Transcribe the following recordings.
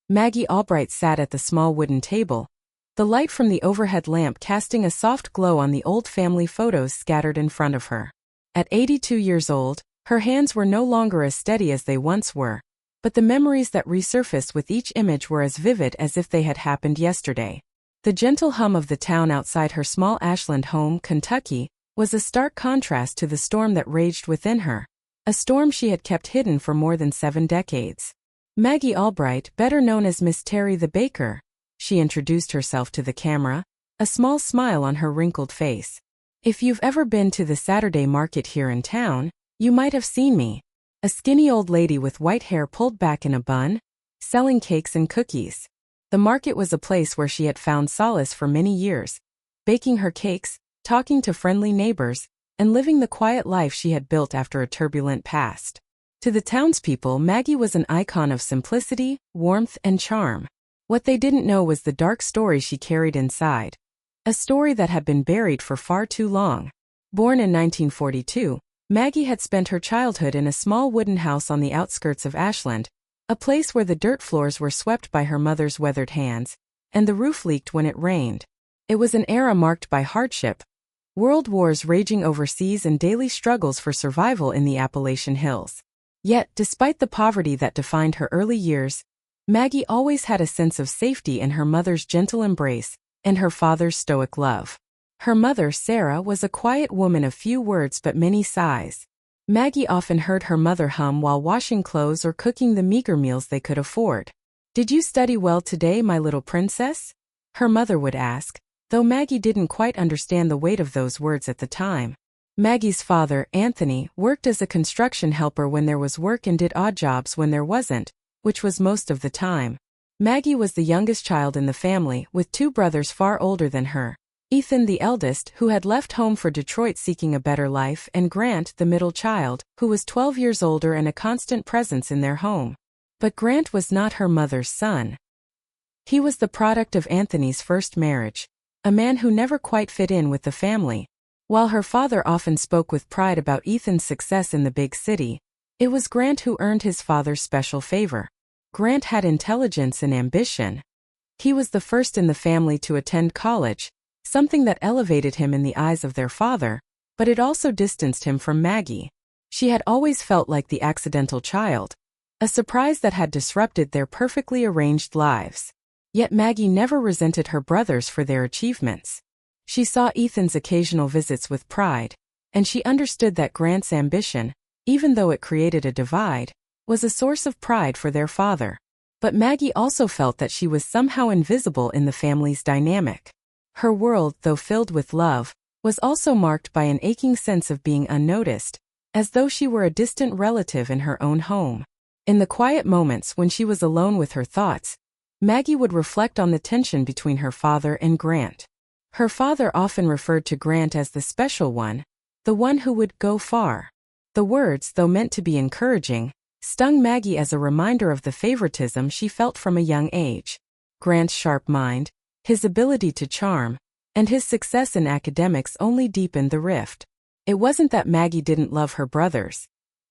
Maggie Albright sat at the small wooden table, the light from the overhead lamp casting a soft glow on the old family photos scattered in front of her. At 82 years old, her hands were no longer as steady as they once were, but the memories that resurfaced with each image were as vivid as if they had happened yesterday. The gentle hum of the town outside her small Ashland home, Kentucky, was a stark contrast to the storm that raged within her, a storm she had kept hidden for more than 7 decades. Maggie Albright, better known as Miss Terry the Baker, she introduced herself to the camera, a small smile on her wrinkled face. If you've ever been to the Saturday market here in town, you might have seen me. A skinny old lady with white hair pulled back in a bun, selling cakes and cookies. The market was a place where she had found solace for many years, baking her cakes, talking to friendly neighbors, and living the quiet life she had built after a turbulent past. To the townspeople, Maggie was an icon of simplicity, warmth, and charm. What they didn't know was the dark story she carried inside. A story that had been buried for far too long. Born in 1942, Maggie had spent her childhood in a small wooden house on the outskirts of Ashland, a place where the dirt floors were swept by her mother's weathered hands, and the roof leaked when it rained. It was an era marked by hardship, world wars raging overseas and daily struggles for survival in the Appalachian Hills. Yet, despite the poverty that defined her early years, Maggie always had a sense of safety in her mother's gentle embrace and her father's stoic love. Her mother, Sarah, was a quiet woman of few words but many sighs. Maggie often heard her mother hum while washing clothes or cooking the meager meals they could afford. "Did you study well today, my little princess?" her mother would ask, though Maggie didn't quite understand the weight of those words at the time. Maggie's father, Anthony, worked as a construction helper when there was work and did odd jobs when there wasn't, which was most of the time. Maggie was the youngest child in the family, with 2 brothers far older than her. Ethan, the eldest, who had left home for Detroit seeking a better life, and Grant, the middle child, who was 12 years older and a constant presence in their home. But Grant was not her mother's son. He was the product of Anthony's first marriage, a man who never quite fit in with the family. While her father often spoke with pride about Ethan's success in the big city, it was Grant who earned his father's special favor. Grant had intelligence and ambition. He was the first in the family to attend college, something that elevated him in the eyes of their father, but it also distanced him from Maggie. She had always felt like the accidental child, a surprise that had disrupted their perfectly arranged lives. Yet Maggie never resented her brothers for their achievements. She saw Ethan's occasional visits with pride, and she understood that Grant's ambition, even though it created a divide, was a source of pride for their father. But Maggie also felt that she was somehow invisible in the family's dynamic. Her world, though filled with love, was also marked by an aching sense of being unnoticed, as though she were a distant relative in her own home. In the quiet moments when she was alone with her thoughts, Maggie would reflect on the tension between her father and Grant. Her father often referred to Grant as the special one, the one who would go far. The words, though meant to be encouraging, stung Maggie as a reminder of the favoritism she felt from a young age. Grant's sharp mind, his ability to charm, and his success in academics only deepened the rift. It wasn't that Maggie didn't love her brothers.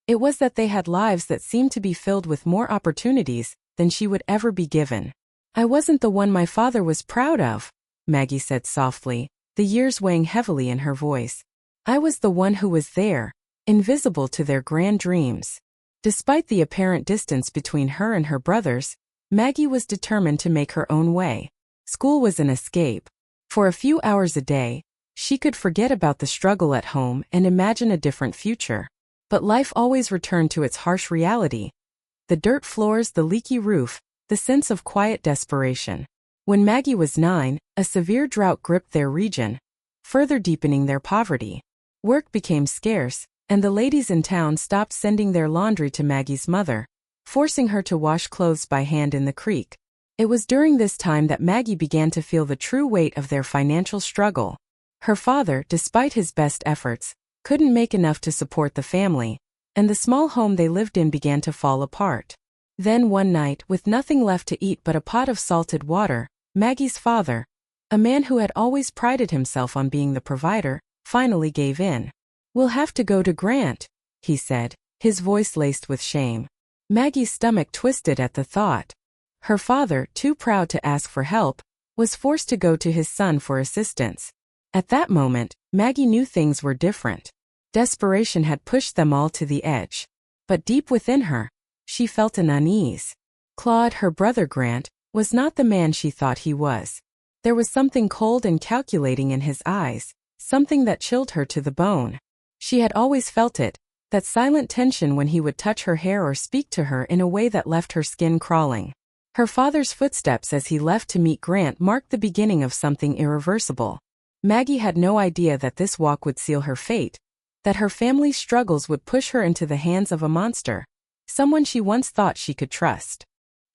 It was that they had lives that seemed to be filled with more opportunities than she would ever be given. "I wasn't the one my father was proud of," Maggie said softly, the years weighing heavily in her voice. "I was the one who was there, invisible to their grand dreams." Despite the apparent distance between her and her brothers, Maggie was determined to make her own way. School was an escape. For a few hours a day, she could forget about the struggle at home and imagine a different future. But life always returned to its harsh reality. The dirt floors, the leaky roof, the sense of quiet desperation. When Maggie was 9, a severe drought gripped their region, further deepening their poverty. Work became scarce, and the ladies in town stopped sending their laundry to Maggie's mother, forcing her to wash clothes by hand in the creek. It was during this time that Maggie began to feel the true weight of their financial struggle. Her father, despite his best efforts, couldn't make enough to support the family, and the small home they lived in began to fall apart. Then one night, with nothing left to eat but a pot of salted water, Maggie's father, a man who had always prided himself on being the provider, finally gave in. "We'll have to go to Grant," he said, his voice laced with shame. Maggie's stomach twisted at the thought. Her father, too proud to ask for help, was forced to go to his son for assistance. At that moment, Maggie knew things were different. Desperation had pushed them all to the edge. But deep within her, she felt an unease. Claude, her brother Grant, was not the man she thought he was. There was something cold and calculating in his eyes, something that chilled her to the bone. She had always felt it, that silent tension when he would touch her hair or speak to her in a way that left her skin crawling. Her father's footsteps as he left to meet Grant marked the beginning of something irreversible. Maggie had no idea that this walk would seal her fate, that her family's struggles would push her into the hands of a monster, someone she once thought she could trust.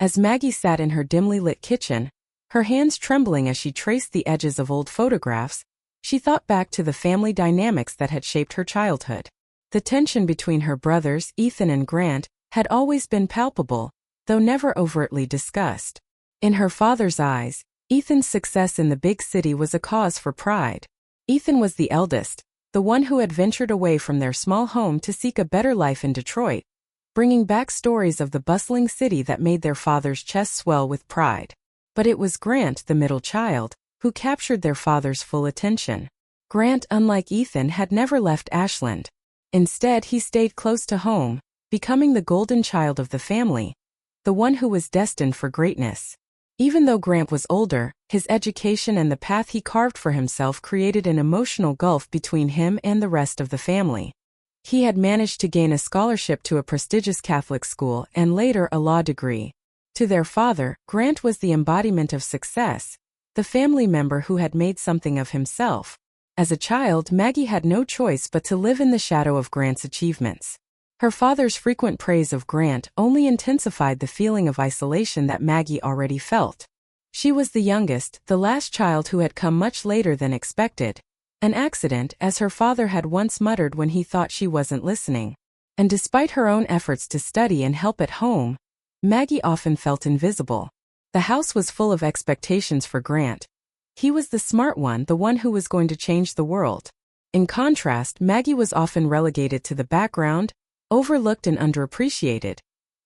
As Maggie sat in her dimly lit kitchen, her hands trembling as she traced the edges of old photographs, she thought back to the family dynamics that had shaped her childhood. The tension between her brothers, Ethan and Grant, had always been palpable, though never overtly discussed. In her father's eyes, Ethan's success in the big city was a cause for pride. Ethan was the eldest, the one who had ventured away from their small home to seek a better life in Detroit, bringing back stories of the bustling city that made their father's chest swell with pride. But it was Grant, the middle child, who captured their father's full attention. Grant, unlike Ethan, had never left Ashland. Instead, he stayed close to home, becoming the golden child of the family, the one who was destined for greatness. Even though Grant was older, his education and the path he carved for himself created an emotional gulf between him and the rest of the family. He had managed to gain a scholarship to a prestigious Catholic school and later a law degree. To their father, Grant was the embodiment of success, the family member who had made something of himself. As a child, Maggie had no choice but to live in the shadow of Grant's achievements. Her father's frequent praise of Grant only intensified the feeling of isolation that Maggie already felt. She was the youngest, the last child who had come much later than expected. An accident, as her father had once muttered when he thought she wasn't listening. And despite her own efforts to study and help at home, Maggie often felt invisible. The house was full of expectations for Grant. He was the smart one, the one who was going to change the world. In contrast, Maggie was often relegated to the background, overlooked and underappreciated,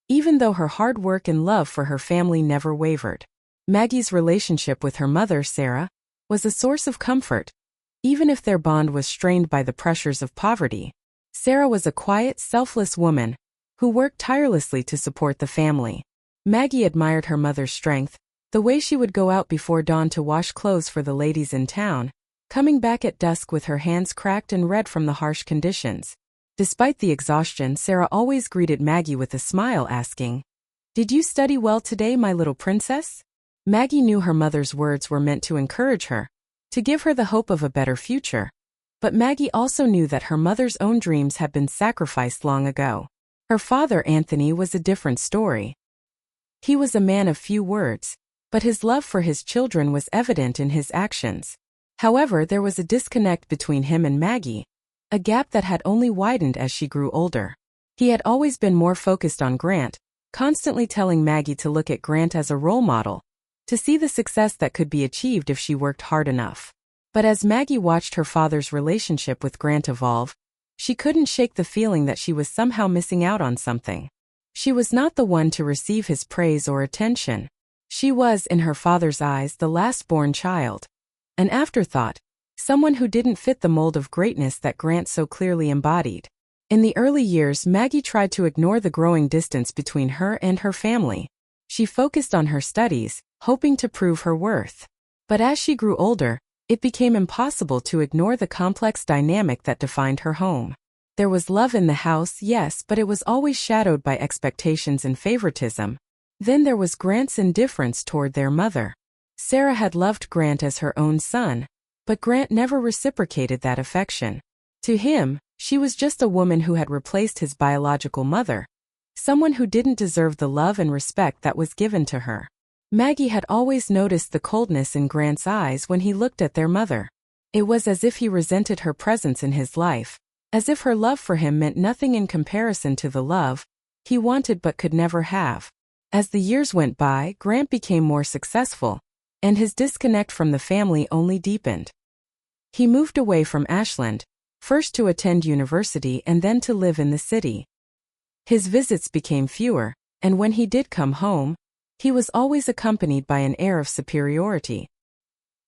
even though her hard work and love for her family never wavered. Maggie's relationship with her mother, Sarah, was a source of comfort, even if their bond was strained by the pressures of poverty. Sarah was a quiet, selfless woman who worked tirelessly to support the family. Maggie admired her mother's strength, the way she would go out before dawn to wash clothes for the ladies in town, coming back at dusk with her hands cracked and red from the harsh conditions. Despite the exhaustion, Sarah always greeted Maggie with a smile, asking, "Did you study well today, my little princess?" Maggie knew her mother's words were meant to encourage her, to give her the hope of a better future. But Maggie also knew that her mother's own dreams had been sacrificed long ago. Her father, Anthony, was a different story. He was a man of few words, but his love for his children was evident in his actions. However, there was a disconnect between him and Maggie, a gap that had only widened as she grew older. He had always been more focused on Grant, constantly telling Maggie to look at Grant as a role model, to see the success that could be achieved if she worked hard enough. But as Maggie watched her father's relationship with Grant evolve, she couldn't shake the feeling that she was somehow missing out on something. She was not the one to receive his praise or attention. She was, in her father's eyes, the last-born child, an afterthought, someone who didn't fit the mold of greatness that Grant so clearly embodied. In the early years, Maggie tried to ignore the growing distance between her and her family. She focused on her studies, hoping to prove her worth. But as she grew older, it became impossible to ignore the complex dynamic that defined her home. There was love in the house, yes, but it was always shadowed by expectations and favoritism. Then there was Grant's indifference toward their mother. Sarah had loved Grant as her own son, but Grant never reciprocated that affection. To him, she was just a woman who had replaced his biological mother, someone who didn't deserve the love and respect that was given to her. Maggie had always noticed the coldness in Grant's eyes when he looked at their mother. It was as if he resented her presence in his life, as if her love for him meant nothing in comparison to the love he wanted but could never have. As the years went by, Grant became more successful, and his disconnect from the family only deepened. He moved away from Ashland, first to attend university and then to live in the city. His visits became fewer, and when he did come home, He was always accompanied by an air of superiority.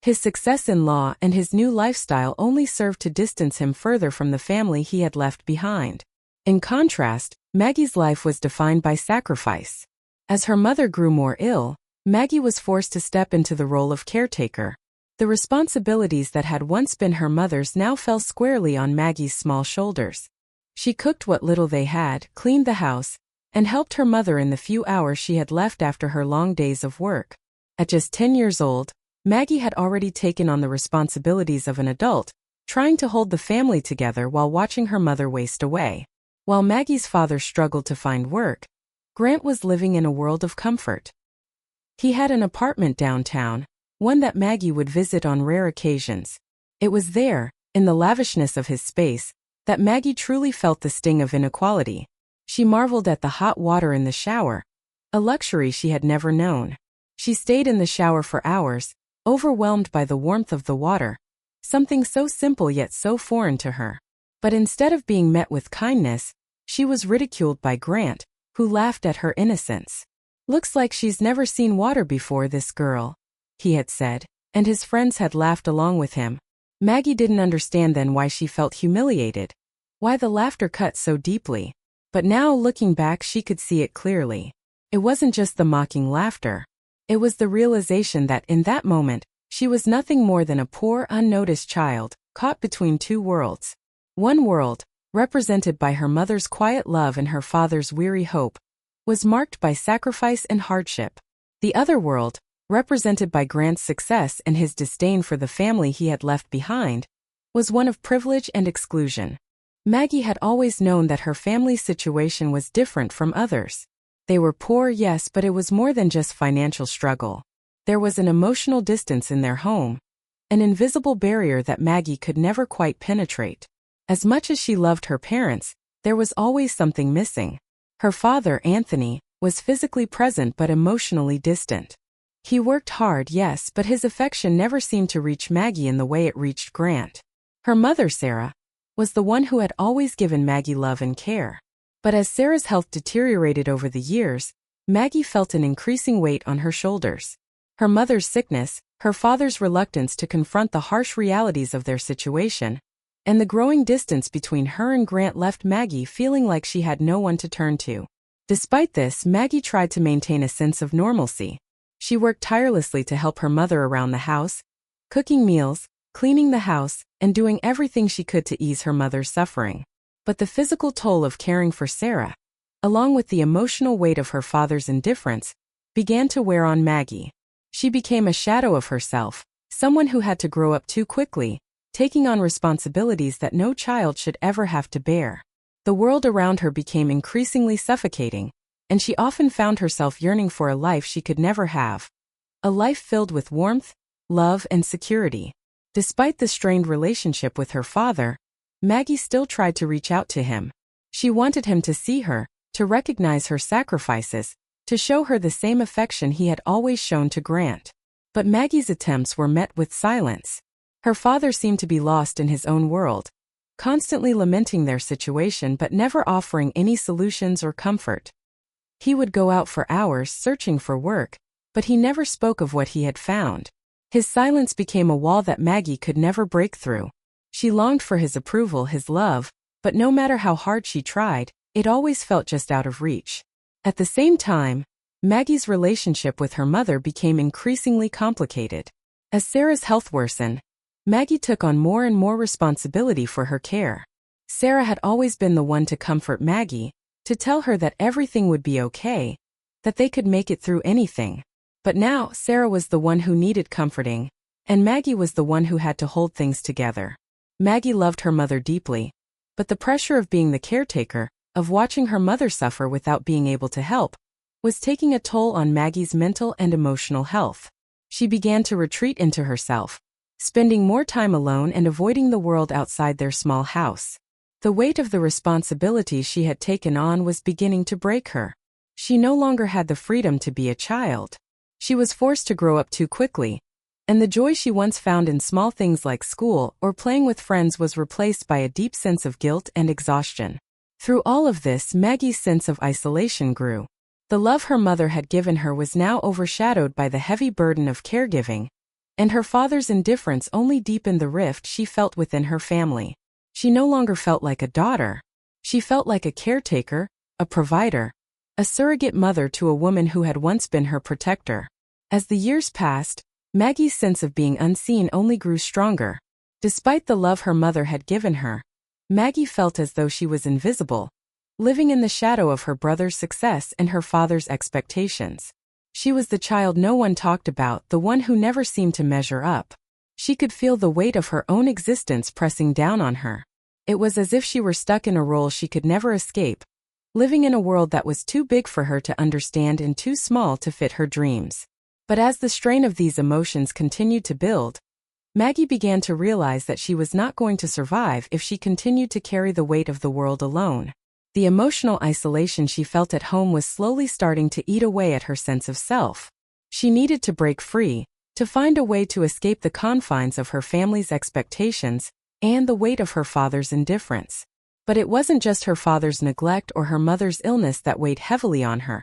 His success in law and his new lifestyle only served to distance him further from the family he had left behind. In contrast, Maggie's life was defined by sacrifice. As her mother grew more ill, Maggie was forced to step into the role of caretaker. The responsibilities that had once been her mother's now fell squarely on Maggie's small shoulders. She cooked what little they had, cleaned the house, and helped her mother in the few hours she had left after her long days of work. At just 10 years old, Maggie had already taken on the responsibilities of an adult, trying to hold the family together while watching her mother waste away. While Maggie's father struggled to find work, Grant was living in a world of comfort. He had an apartment downtown, one that Maggie would visit on rare occasions. It was there, in the lavishness of his space, that Maggie truly felt the sting of inequality. She marveled at the hot water in the shower, a luxury she had never known. She stayed in the shower for hours, overwhelmed by the warmth of the water, something so simple yet so foreign to her. But instead of being met with kindness, she was ridiculed by Grant, who laughed at her innocence. "Looks like she's never seen water before, this girl," he had said, and his friends had laughed along with him. Maggie didn't understand then why she felt humiliated, why the laughter cut so deeply. But now, looking back, she could see it clearly. It wasn't just the mocking laughter. It was the realization that in that moment, she was nothing more than a poor, unnoticed child, caught between two worlds. One world, represented by her mother's quiet love and her father's weary hope, was marked by sacrifice and hardship. The other world, represented by Grant's success and his disdain for the family he had left behind, was one of privilege and exclusion. Maggie had always known that her family's situation was different from others. They were poor, yes, but it was more than just financial struggle. There was an emotional distance in their home, an invisible barrier that Maggie could never quite penetrate. As much as she loved her parents, there was always something missing. Her father, Anthony, was physically present but emotionally distant. He worked hard, yes, but his affection never seemed to reach Maggie in the way it reached Grant. Her mother, Sarah, was the one who had always given Maggie love and care. But as Sarah's health deteriorated over the years, Maggie felt an increasing weight on her shoulders. Her mother's sickness, her father's reluctance to confront the harsh realities of their situation, and the growing distance between her and Grant left Maggie feeling like she had no one to turn to. Despite this, Maggie tried to maintain a sense of normalcy. She worked tirelessly to help her mother around the house, cooking meals, cleaning the house, and doing everything she could to ease her mother's suffering. But the physical toll of caring for Sarah, along with the emotional weight of her father's indifference, began to wear on Maggie. She became a shadow of herself, someone who had to grow up too quickly, taking on responsibilities that no child should ever have to bear. The world around her became increasingly suffocating, and she often found herself yearning for a life she could never have. A life filled with warmth, love, and security. Despite the strained relationship with her father, Maggie still tried to reach out to him. She wanted him to see her, to recognize her sacrifices, to show her the same affection he had always shown to Grant. But Maggie's attempts were met with silence. Her father seemed to be lost in his own world, constantly lamenting their situation but never offering any solutions or comfort. He would go out for hours searching for work, but he never spoke of what he had found. His silence became a wall that Maggie could never break through. She longed for his approval, his love, but no matter how hard she tried, it always felt just out of reach. At the same time, Maggie's relationship with her mother became increasingly complicated. As Sarah's health worsened, Maggie took on more and more responsibility for her care. Sarah had always been the one to comfort Maggie, to tell her that everything would be okay, that they could make it through anything. But now, Sarah was the one who needed comforting, and Maggie was the one who had to hold things together. Maggie loved her mother deeply, but the pressure of being the caretaker, of watching her mother suffer without being able to help, was taking a toll on Maggie's mental and emotional health. She began to retreat into herself, spending more time alone and avoiding the world outside their small house. The weight of the responsibilities she had taken on was beginning to break her. She no longer had the freedom to be a child. She was forced to grow up too quickly, and the joy she once found in small things like school or playing with friends was replaced by a deep sense of guilt and exhaustion. Through all of this, Maggie's sense of isolation grew. The love her mother had given her was now overshadowed by the heavy burden of caregiving, and her father's indifference only deepened the rift she felt within her family. She no longer felt like a daughter. She felt like a caretaker, a provider, a surrogate mother to a woman who had once been her protector. As the years passed, Maggie's sense of being unseen only grew stronger. Despite the love her mother had given her, Maggie felt as though she was invisible, living in the shadow of her brother's success and her father's expectations. She was the child no one talked about, the one who never seemed to measure up. She could feel the weight of her own existence pressing down on her. It was as if she were stuck in a role she could never escape, living in a world that was too big for her to understand and too small to fit her dreams. But as the strain of these emotions continued to build, Maggie began to realize that she was not going to survive if she continued to carry the weight of the world alone. The emotional isolation she felt at home was slowly starting to eat away at her sense of self. She needed to break free, to find a way to escape the confines of her family's expectations and the weight of her father's indifference. But it wasn't just her father's neglect or her mother's illness that weighed heavily on her.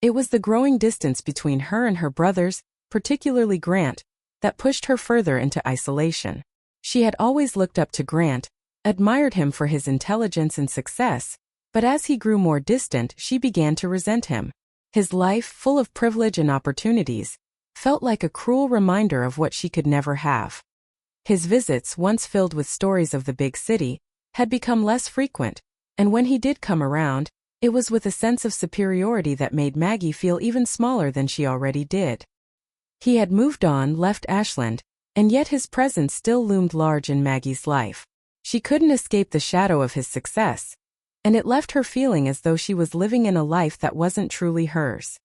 It was the growing distance between her and her brothers, particularly Grant, that pushed her further into isolation. She had always looked up to Grant, admired him for his intelligence and success, but as he grew more distant, she began to resent him. His life, full of privilege and opportunities, felt like a cruel reminder of what she could never have. His visits, once filled with stories of the big city, had become less frequent, and when he did come around, it was with a sense of superiority that made Maggie feel even smaller than she already did. He had moved on, left Ashland, and yet his presence still loomed large in Maggie's life. She couldn't escape the shadow of his success, and it left her feeling as though she was living in a life that wasn't truly hers.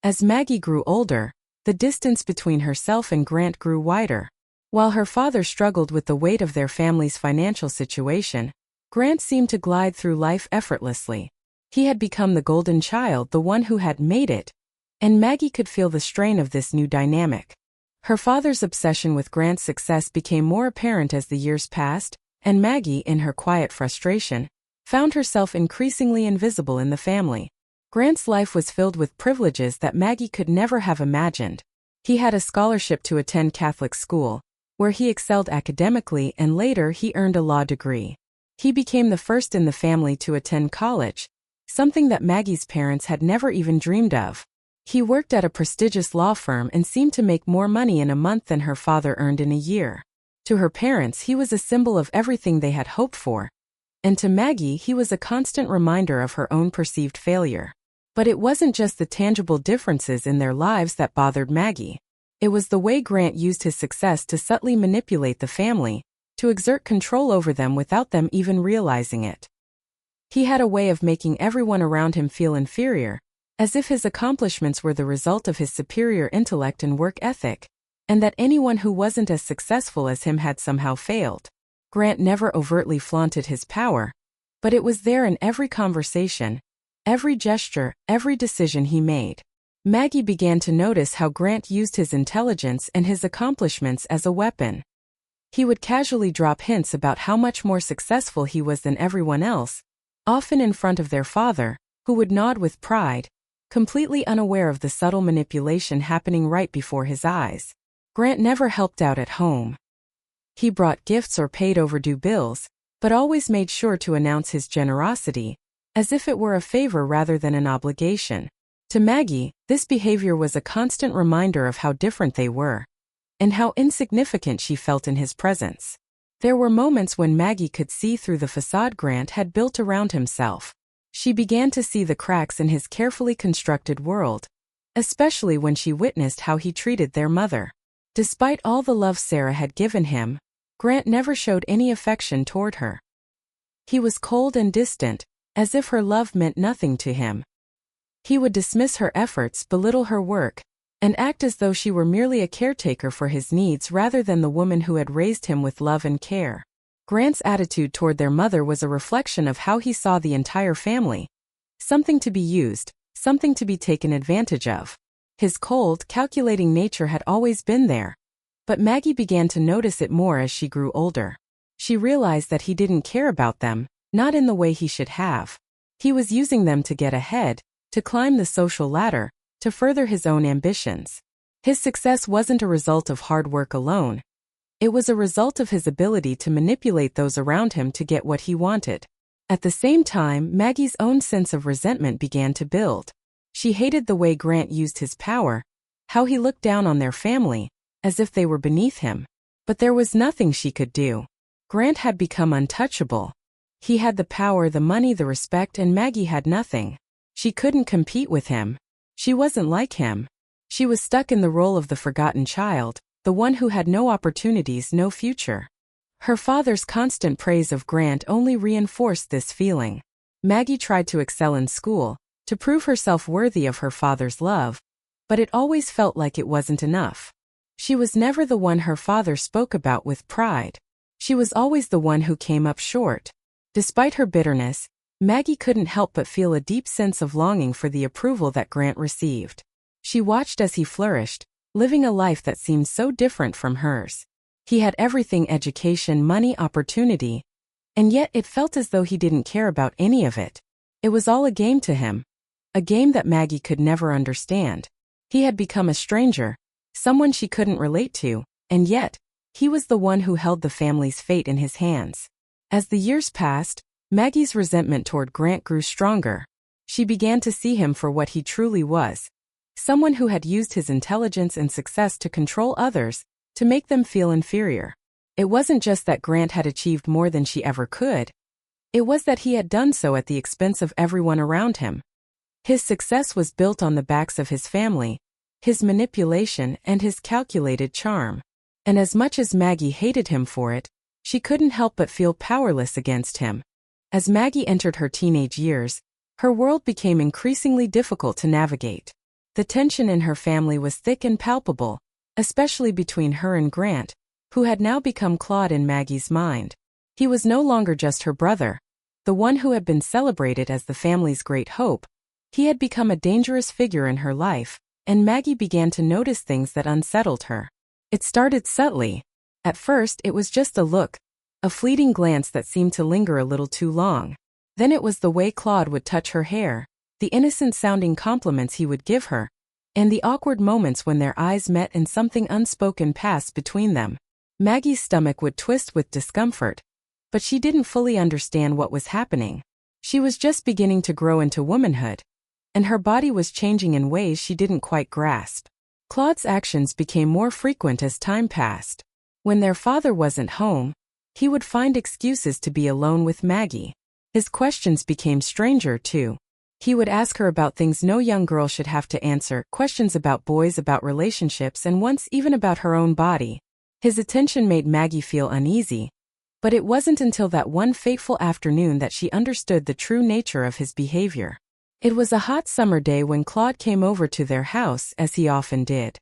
As Maggie grew older, the distance between herself and Grant grew wider. While her father struggled with the weight of their family's financial situation, Grant seemed to glide through life effortlessly. He had become the golden child, the one who had made it, and Maggie could feel the strain of this new dynamic. Her father's obsession with Grant's success became more apparent as the years passed, and Maggie, in her quiet frustration, found herself increasingly invisible in the family. Grant's life was filled with privileges that Maggie could never have imagined. He had a scholarship to attend Catholic school, where he excelled academically, and later he earned a law degree. He became the first in the family to attend college, something that Maggie's parents had never even dreamed of. He worked at a prestigious law firm and seemed to make more money in a month than her father earned in a year. To her parents, he was a symbol of everything they had hoped for, and to Maggie, he was a constant reminder of her own perceived failure. But it wasn't just the tangible differences in their lives that bothered Maggie. It was the way Grant used his success to subtly manipulate the family, to exert control over them without them even realizing it. He had a way of making everyone around him feel inferior, as if his accomplishments were the result of his superior intellect and work ethic, and that anyone who wasn't as successful as him had somehow failed. Grant never overtly flaunted his power, but it was there in every conversation, every gesture, every decision he made. Maggie began to notice how Grant used his intelligence and his accomplishments as a weapon. He would casually drop hints about how much more successful he was than everyone else, often in front of their father, who would nod with pride, completely unaware of the subtle manipulation happening right before his eyes. Grant never helped out at home. He brought gifts or paid overdue bills, but always made sure to announce his generosity, as if it were a favor rather than an obligation. To Maggie, this behavior was a constant reminder of how different they were, and how insignificant she felt in his presence. There were moments when Maggie could see through the facade Grant had built around himself. She began to see the cracks in his carefully constructed world, especially when she witnessed how he treated their mother. Despite all the love Sarah had given him, Grant never showed any affection toward her. He was cold and distant, as if her love meant nothing to him. He would dismiss her efforts, belittle her work, and act as though she were merely a caretaker for his needs rather than the woman who had raised him with love and care. Grant's attitude toward their mother was a reflection of how he saw the entire family. Something to be used, something to be taken advantage of. His cold, calculating nature had always been there, but Maggie began to notice it more as she grew older. She realized that he didn't care about them, not in the way he should have. He was using them to get ahead, to climb the social ladder, to further his own ambitions. His success wasn't a result of hard work alone. It was a result of his ability to manipulate those around him to get what he wanted. At the same time, Maggie's own sense of resentment began to build. She hated the way Grant used his power, how he looked down on their family, as if they were beneath him. But there was nothing she could do. Grant had become untouchable. He had the power, the money, the respect, and Maggie had nothing. She couldn't compete with him. She wasn't like him. She was stuck in the role of the forgotten child, the one who had no opportunities, no future. Her father's constant praise of Grant only reinforced this feeling. Maggie tried to excel in school, to prove herself worthy of her father's love, but it always felt like it wasn't enough. She was never the one her father spoke about with pride. She was always the one who came up short. Despite her bitterness, Maggie couldn't help but feel a deep sense of longing for the approval that Grant received. She watched as he flourished, living a life that seemed so different from hers. He had everything: education, money, opportunity, and yet it felt as though he didn't care about any of it. It was all a game to him. A game that Maggie could never understand. He had become a stranger, someone she couldn't relate to, and yet, he was the one who held the family's fate in his hands. As the years passed, Maggie's resentment toward Grant grew stronger. She began to see him for what he truly was. Someone who had used his intelligence and success to control others, to make them feel inferior. It wasn't just that Grant had achieved more than she ever could. It was that he had done so at the expense of everyone around him. His success was built on the backs of his family, his manipulation, and his calculated charm. And as much as Maggie hated him for it, she couldn't help but feel powerless against him. As Maggie entered her teenage years, her world became increasingly difficult to navigate. The tension in her family was thick and palpable, especially between her and Grant, who had now become Claude in Maggie's mind. He was no longer just her brother, the one who had been celebrated as the family's great hope. He had become a dangerous figure in her life, and Maggie began to notice things that unsettled her. It started subtly. At first, it was just a look, a fleeting glance that seemed to linger a little too long. Then it was the way Claude would touch her hair, the innocent-sounding compliments he would give her, and the awkward moments when their eyes met and something unspoken passed between them. Maggie's stomach would twist with discomfort, but she didn't fully understand what was happening. She was just beginning to grow into womanhood, and her body was changing in ways she didn't quite grasp. Claude's actions became more frequent as time passed. When their father wasn't home, he would find excuses to be alone with Maggie. His questions became stranger too. He would ask her about things no young girl should have to answer, questions about boys, about relationships, and once even about her own body. His attention made Maggie feel uneasy, but it wasn't until that one fateful afternoon that she understood the true nature of his behavior. It was a hot summer day when Claude came over to their house, as he often did.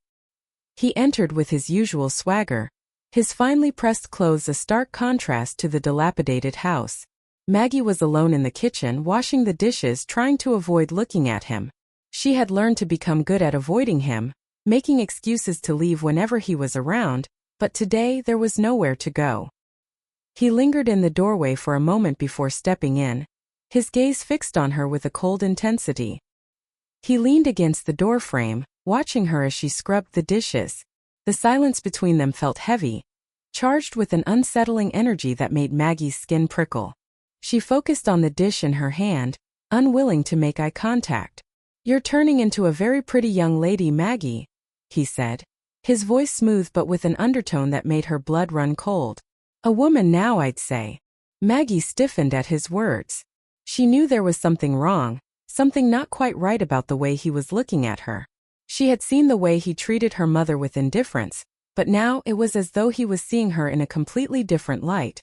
He entered with his usual swagger, his finely pressed clothes a stark contrast to the dilapidated house. Maggie was alone in the kitchen, washing the dishes, trying to avoid looking at him. She had learned to become good at avoiding him, making excuses to leave whenever he was around, but today there was nowhere to go. He lingered in the doorway for a moment before stepping in, his gaze fixed on her with a cold intensity. He leaned against the doorframe, watching her as she scrubbed the dishes. The silence between them felt heavy, charged with an unsettling energy that made Maggie's skin prickle. She focused on the dish in her hand, unwilling to make eye contact. "You're turning into a very pretty young lady, Maggie," he said, his voice smooth but with an undertone that made her blood run cold. "A woman now, I'd say." Maggie stiffened at his words. She knew there was something wrong, something not quite right about the way he was looking at her. She had seen the way he treated her mother with indifference, but now it was as though he was seeing her in a completely different light.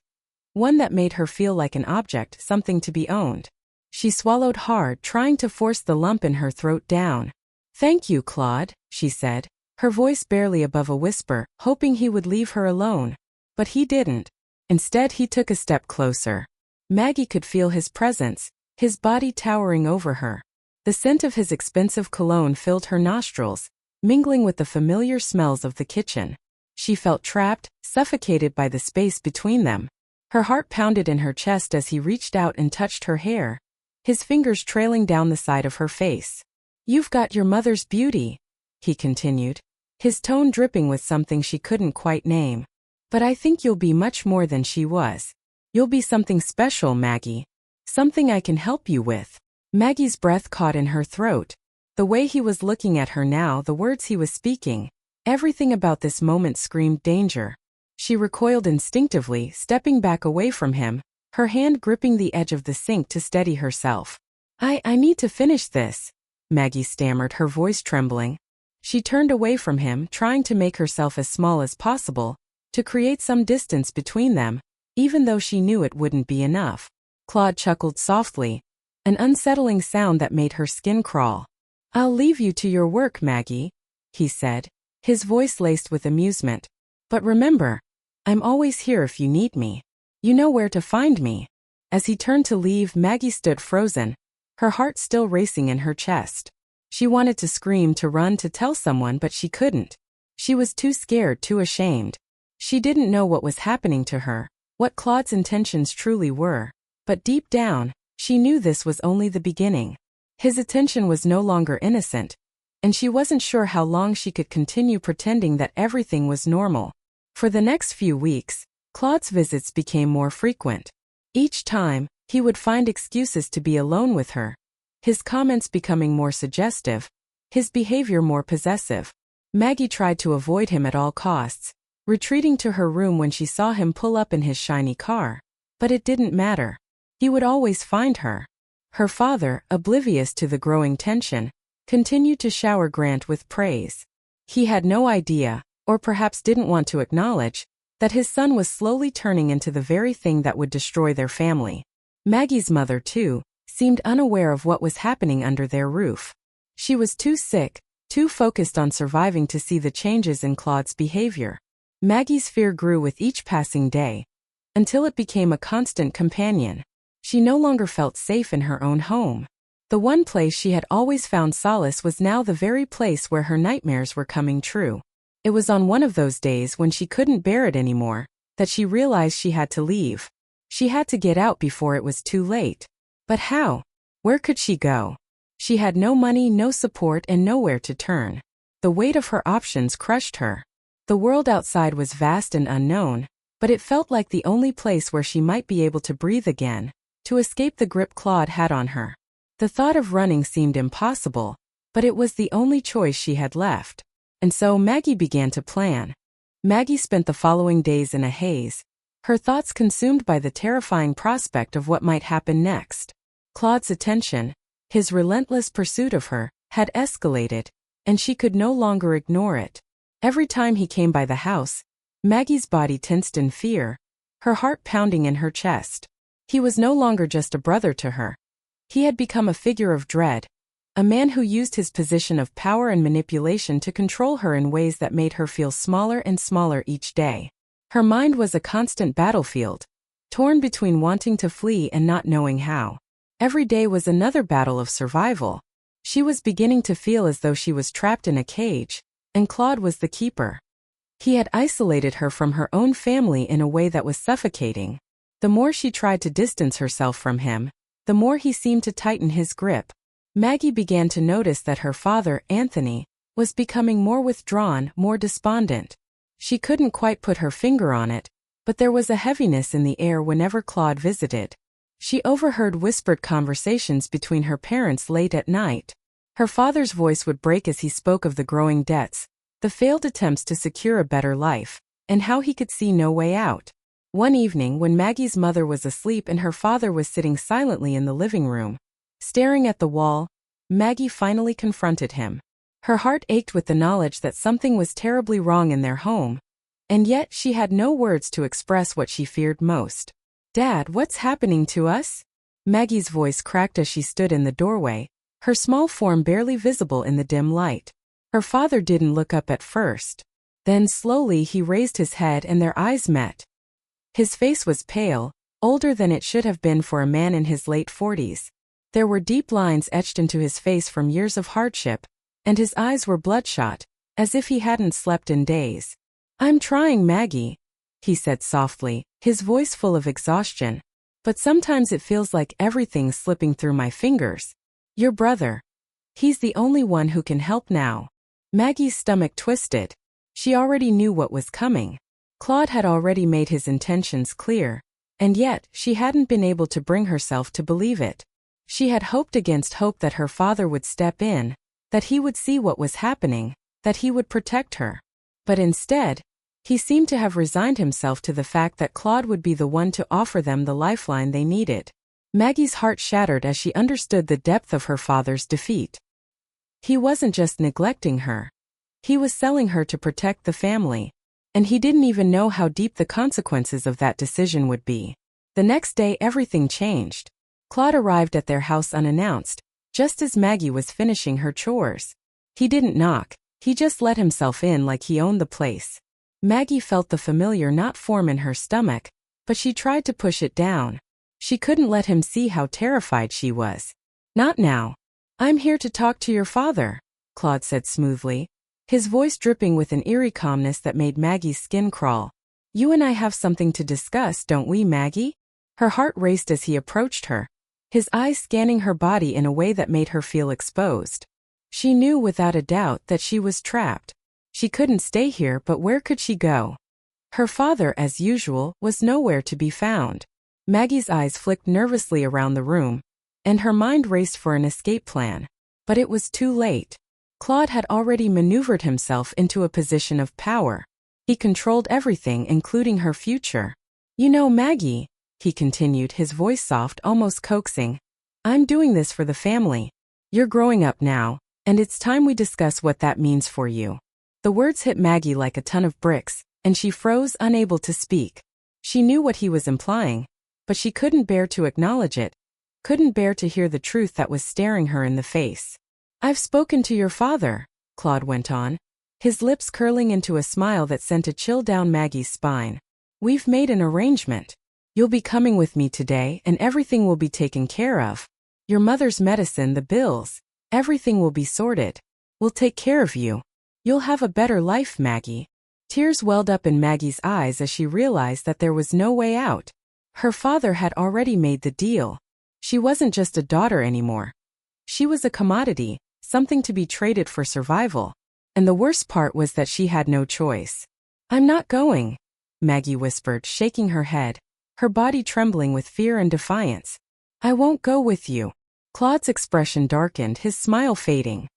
One that made her feel like an object, something to be owned. She swallowed hard, trying to force the lump in her throat down. "Thank you, Claude," she said, her voice barely above a whisper, hoping he would leave her alone. But he didn't. Instead, he took a step closer. Maggie could feel his presence, his body towering over her. The scent of his expensive cologne filled her nostrils, mingling with the familiar smells of the kitchen. She felt trapped, suffocated by the space between them. Her heart pounded in her chest as he reached out and touched her hair, his fingers trailing down the side of her face. "You've got your mother's beauty," he continued, his tone dripping with something she couldn't quite name. "But I think you'll be much more than she was. You'll be something special, Maggie. Something I can help you with." Maggie's breath caught in her throat. The way he was looking at her now, the words he was speaking, everything about this moment screamed danger. She recoiled instinctively, stepping back away from him, her hand gripping the edge of the sink to steady herself. I need to finish this," Maggie stammered, her voice trembling. She turned away from him, trying to make herself as small as possible, to create some distance between them, even though she knew it wouldn't be enough. Claude chuckled softly, an unsettling sound that made her skin crawl. "I'll leave you to your work, Maggie," he said, his voice laced with amusement. "But remember, I'm always here if you need me. You know where to find me." As he turned to leave, Maggie stood frozen, her heart still racing in her chest. She wanted to scream, to run, to tell someone, but she couldn't. She was too scared, too ashamed. She didn't know what was happening to her, what Claude's intentions truly were. But deep down, she knew this was only the beginning. His attention was no longer innocent, and she wasn't sure how long she could continue pretending that everything was normal. For the next few weeks, Claude's visits became more frequent. Each time, he would find excuses to be alone with her, his comments becoming more suggestive, his behavior more possessive. Maggie tried to avoid him at all costs, retreating to her room when she saw him pull up in his shiny car. But it didn't matter. He would always find her. Her father, oblivious to the growing tension, continued to shower Grant with praise. He had no idea, or perhaps didn't want to acknowledge, that his son was slowly turning into the very thing that would destroy their family. Maggie's mother, too, seemed unaware of what was happening under their roof. She was too sick, too focused on surviving to see the changes in Claude's behavior. Maggie's fear grew with each passing day, until it became a constant companion. She no longer felt safe in her own home. The one place she had always found solace was now the very place where her nightmares were coming true. It was on one of those days when she couldn't bear it anymore, that she realized she had to leave. She had to get out before it was too late. But how? Where could she go? She had no money, no support, and nowhere to turn. The weight of her options crushed her. The world outside was vast and unknown, but it felt like the only place where she might be able to breathe again, to escape the grip Claude had on her. The thought of running seemed impossible, but it was the only choice she had left. And so Maggie began to plan. Maggie spent the following days in a haze, her thoughts consumed by the terrifying prospect of what might happen next. Claude's attention, his relentless pursuit of her, had escalated, and she could no longer ignore it. Every time he came by the house, Maggie's body tensed in fear, her heart pounding in her chest. He was no longer just a brother to her. He had become a figure of dread, a man who used his position of power and manipulation to control her in ways that made her feel smaller and smaller each day. Her mind was a constant battlefield, torn between wanting to flee and not knowing how. Every day was another battle of survival. She was beginning to feel as though she was trapped in a cage, and Claude was the keeper. He had isolated her from her own family in a way that was suffocating. The more she tried to distance herself from him, the more he seemed to tighten his grip. Maggie began to notice that her father, Anthony, was becoming more withdrawn, more despondent. She couldn't quite put her finger on it, but there was a heaviness in the air whenever Claude visited. She overheard whispered conversations between her parents late at night. Her father's voice would break as he spoke of the growing debts, the failed attempts to secure a better life, and how he could see no way out. One evening, when Maggie's mother was asleep and her father was sitting silently in the living room, staring at the wall, Maggie finally confronted him. Her heart ached with the knowledge that something was terribly wrong in their home, and yet she had no words to express what she feared most. "Dad, what's happening to us?" Maggie's voice cracked as she stood in the doorway, her small form barely visible in the dim light. Her father didn't look up at first. Then slowly he raised his head and their eyes met. His face was pale, older than it should have been for a man in his late 40s. There were deep lines etched into his face from years of hardship, and his eyes were bloodshot, as if he hadn't slept in days. "I'm trying, Maggie," he said softly, his voice full of exhaustion. But sometimes it feels like everything's slipping through my fingers. Your brother. He's the only one who can help now. Maggie's stomach twisted. She already knew what was coming. Claude had already made his intentions clear, and yet she hadn't been able to bring herself to believe it. She had hoped against hope that her father would step in, that he would see what was happening, that he would protect her. But instead, he seemed to have resigned himself to the fact that Claude would be the one to offer them the lifeline they needed. Maggie's heart shattered as she understood the depth of her father's defeat. He wasn't just neglecting her. He was selling her to protect the family, and he didn't even know how deep the consequences of that decision would be. The next day everything changed. Claude arrived at their house unannounced, just as Maggie was finishing her chores. He didn't knock, he just let himself in like he owned the place. Maggie felt the familiar knot form in her stomach, but she tried to push it down. She couldn't let him see how terrified she was. Not now. I'm here to talk to your father, Claude said smoothly, his voice dripping with an eerie calmness that made Maggie's skin crawl. You and I have something to discuss, don't we, Maggie? Her heart raced as he approached her, his eyes scanning her body in a way that made her feel exposed. She knew without a doubt that she was trapped. She couldn't stay here, but where could she go? Her father, as usual, was nowhere to be found. Maggie's eyes flicked nervously around the room, and her mind raced for an escape plan. But it was too late. Claude had already maneuvered himself into a position of power. He controlled everything, including her future. You know, Maggie, he continued, his voice soft, almost coaxing, I'm doing this for the family. You're growing up now, and it's time we discuss what that means for you. The words hit Maggie like a ton of bricks, and she froze, unable to speak. She knew what he was implying, but she couldn't bear to acknowledge it, couldn't bear to hear the truth that was staring her in the face. I've spoken to your father, Claude went on, his lips curling into a smile that sent a chill down Maggie's spine. We've made an arrangement. You'll be coming with me today, and everything will be taken care of. Your mother's medicine, the bills, everything will be sorted. We'll take care of you. You'll have a better life, Maggie. Tears welled up in Maggie's eyes as she realized that there was no way out. Her father had already made the deal. She wasn't just a daughter anymore. She was a commodity, something to be traded for survival. And the worst part was that she had no choice. I'm not going, Maggie whispered, shaking her head, her body trembling with fear and defiance. I won't go with you. Claude's expression darkened, his smile fading.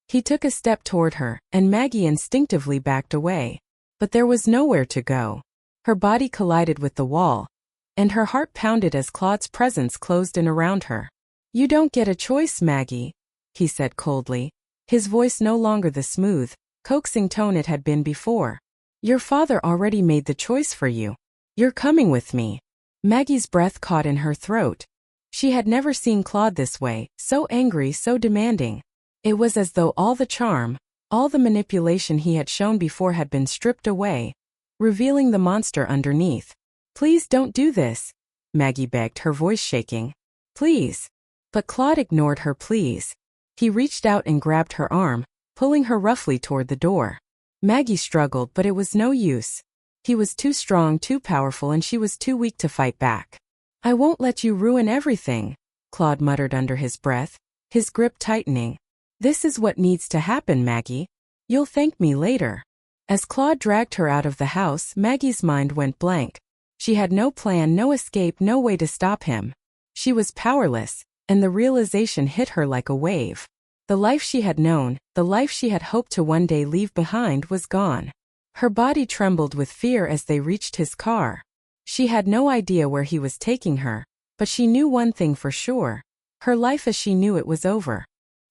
He took a step toward her, and Maggie instinctively backed away. But there was nowhere to go. Her body collided with the wall, and her heart pounded as Claude's presence closed in around her. You don't get a choice, Maggie, he said coldly, his voice no longer the smooth, coaxing tone it had been before. Your father already made the choice for you. You're coming with me. Maggie's breath caught in her throat. She had never seen Claude this way, so angry, so demanding. It was as though all the charm, all the manipulation he had shown before had been stripped away, revealing the monster underneath. Please don't do this, Maggie begged, her voice shaking. Please. But Claude ignored her pleas. He reached out and grabbed her arm, pulling her roughly toward the door. Maggie struggled, but it was no use. He was too strong, too powerful, and she was too weak to fight back. I won't let you ruin everything, Claude muttered under his breath, his grip tightening. This is what needs to happen, Maggie. You'll thank me later. As Claude dragged her out of the house, Maggie's mind went blank. She had no plan, no escape, no way to stop him. She was powerless, and the realization hit her like a wave. The life she had known, the life she had hoped to one day leave behind, was gone. Her body trembled with fear as they reached his car. She had no idea where he was taking her, but she knew one thing for sure. Her life as she knew it was over.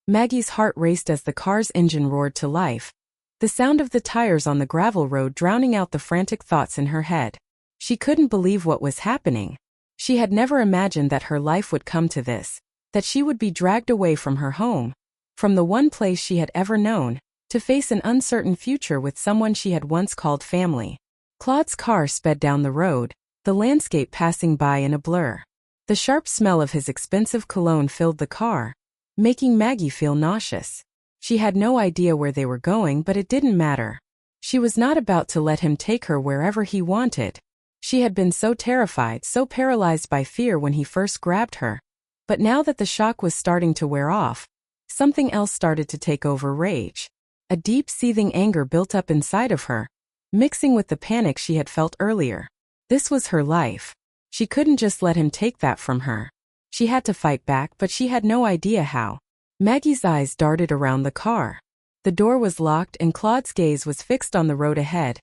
Maggie's heart raced as the car's engine roared to life, the sound of the tires on the gravel road drowning out the frantic thoughts in her head. She couldn't believe what was happening. She had never imagined that her life would come to this, that she would be dragged away from her home, from the one place she had ever known, to face an uncertain future with someone she had once called family. Claude's car sped down the road, the landscape passing by in a blur. The sharp smell of his expensive cologne filled the car, making Maggie feel nauseous. She had no idea where they were going, but it didn't matter. She was not about to let him take her wherever he wanted. She had been so terrified, so paralyzed by fear when he first grabbed her. But now that the shock was starting to wear off, something else started to take over: rage. A deep seething anger built up inside of her, mixing with the panic she had felt earlier. This was her life. She couldn't just let him take that from her. She had to fight back, but she had no idea how. Maggie's eyes darted around the car. The door was locked and Claude's gaze was fixed on the road ahead,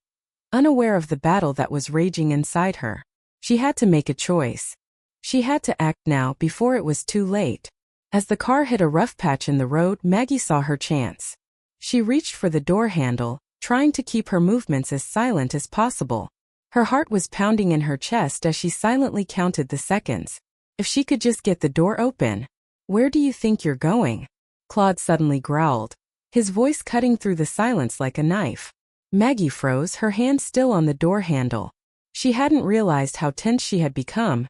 unaware of the battle that was raging inside her. She had to make a choice. She had to act now before it was too late. As the car hit a rough patch in the road, Maggie saw her chance. She reached for the door handle, trying to keep her movements as silent as possible. Her heart was pounding in her chest as she silently counted the seconds. If she could just get the door open. "Where do you think you're going?" Claude suddenly growled, his voice cutting through the silence like a knife. Maggie froze, her hand still on the door handle. She hadn't realized how tense she had become,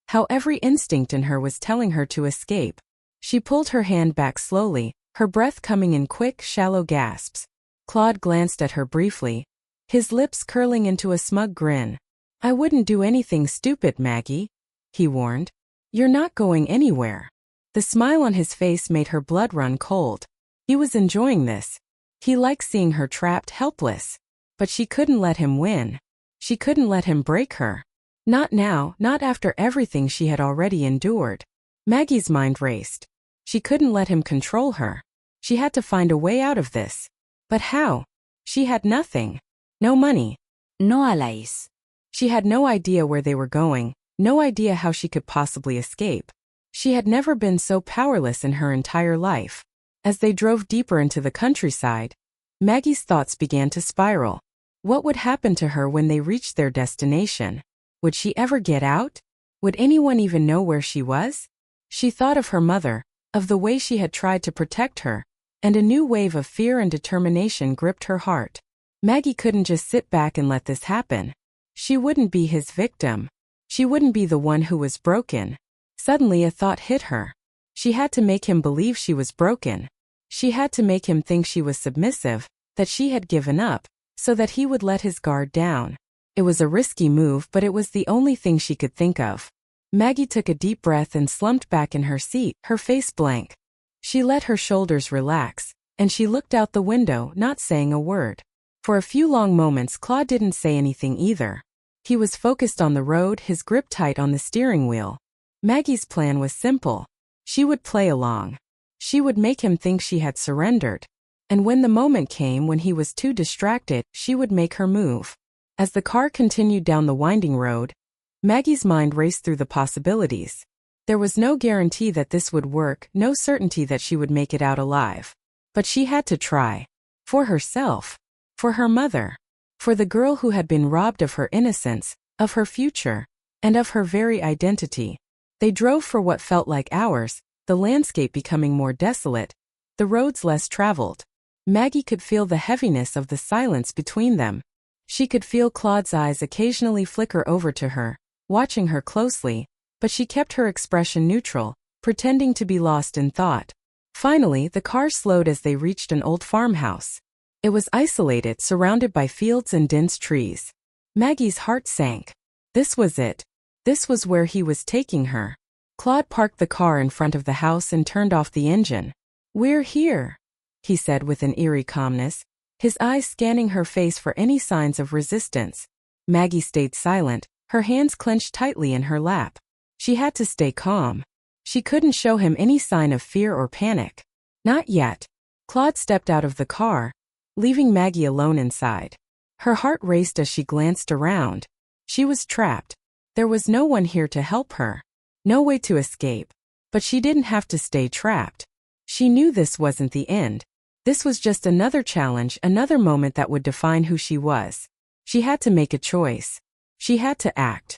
how every instinct in her was telling her to escape. She pulled her hand back slowly, her breath coming in quick, shallow gasps. Claude glanced at her briefly, his lips curling into a smug grin. "I wouldn't do anything stupid, Maggie," he warned. "You're not going anywhere." The smile on his face made her blood run cold. He was enjoying this. He liked seeing her trapped, helpless. But she couldn't let him win. She couldn't let him break her. Not now, not after everything she had already endured. Maggie's mind raced. She couldn't let him control her. She had to find a way out of this. But how? She had nothing. No money. No allies. She had no idea where they were going, no idea how she could possibly escape. She had never been so powerless in her entire life. As they drove deeper into the countryside, Maggie's thoughts began to spiral. What would happen to her when they reached their destination? Would she ever get out? Would anyone even know where she was? She thought of her mother, of the way she had tried to protect her, and a new wave of fear and determination gripped her heart. Maggie couldn't just sit back and let this happen. She wouldn't be his victim. She wouldn't be the one who was broken. Suddenly a thought hit her. She had to make him believe she was broken. She had to make him think she was submissive, that she had given up, so that he would let his guard down. It was a risky move, but it was the only thing she could think of. Maggie took a deep breath and slumped back in her seat, her face blank. She let her shoulders relax, and she looked out the window, not saying a word. For a few long moments Claude didn't say anything either. He was focused on the road, his grip tight on the steering wheel. Maggie's plan was simple. She would play along. She would make him think she had surrendered. And when the moment came when he was too distracted, she would make her move. As the car continued down the winding road, Maggie's mind raced through the possibilities. There was no guarantee that this would work, no certainty that she would make it out alive. But she had to try. For herself. For her mother. For the girl who had been robbed of her innocence, of her future, and of her very identity. They drove for what felt like hours, the landscape becoming more desolate, the roads less traveled. Maggie could feel the heaviness of the silence between them. She could feel Claude's eyes occasionally flicker over to her, watching her closely, but she kept her expression neutral, pretending to be lost in thought. Finally, the car slowed as they reached an old farmhouse. It was isolated, surrounded by fields and dense trees. Maggie's heart sank. This was it. This was where he was taking her. Claude parked the car in front of the house and turned off the engine. "We're here," he said with an eerie calmness, his eyes scanning her face for any signs of resistance. Maggie stayed silent, her hands clenched tightly in her lap. She had to stay calm. She couldn't show him any sign of fear or panic. Not yet. Claude stepped out of the car, leaving Maggie alone inside. Her heart raced as she glanced around. She was trapped. There was no one here to help her. No way to escape. But she didn't have to stay trapped. She knew this wasn't the end. This was just another challenge, another moment that would define who she was. She had to make a choice. She had to act.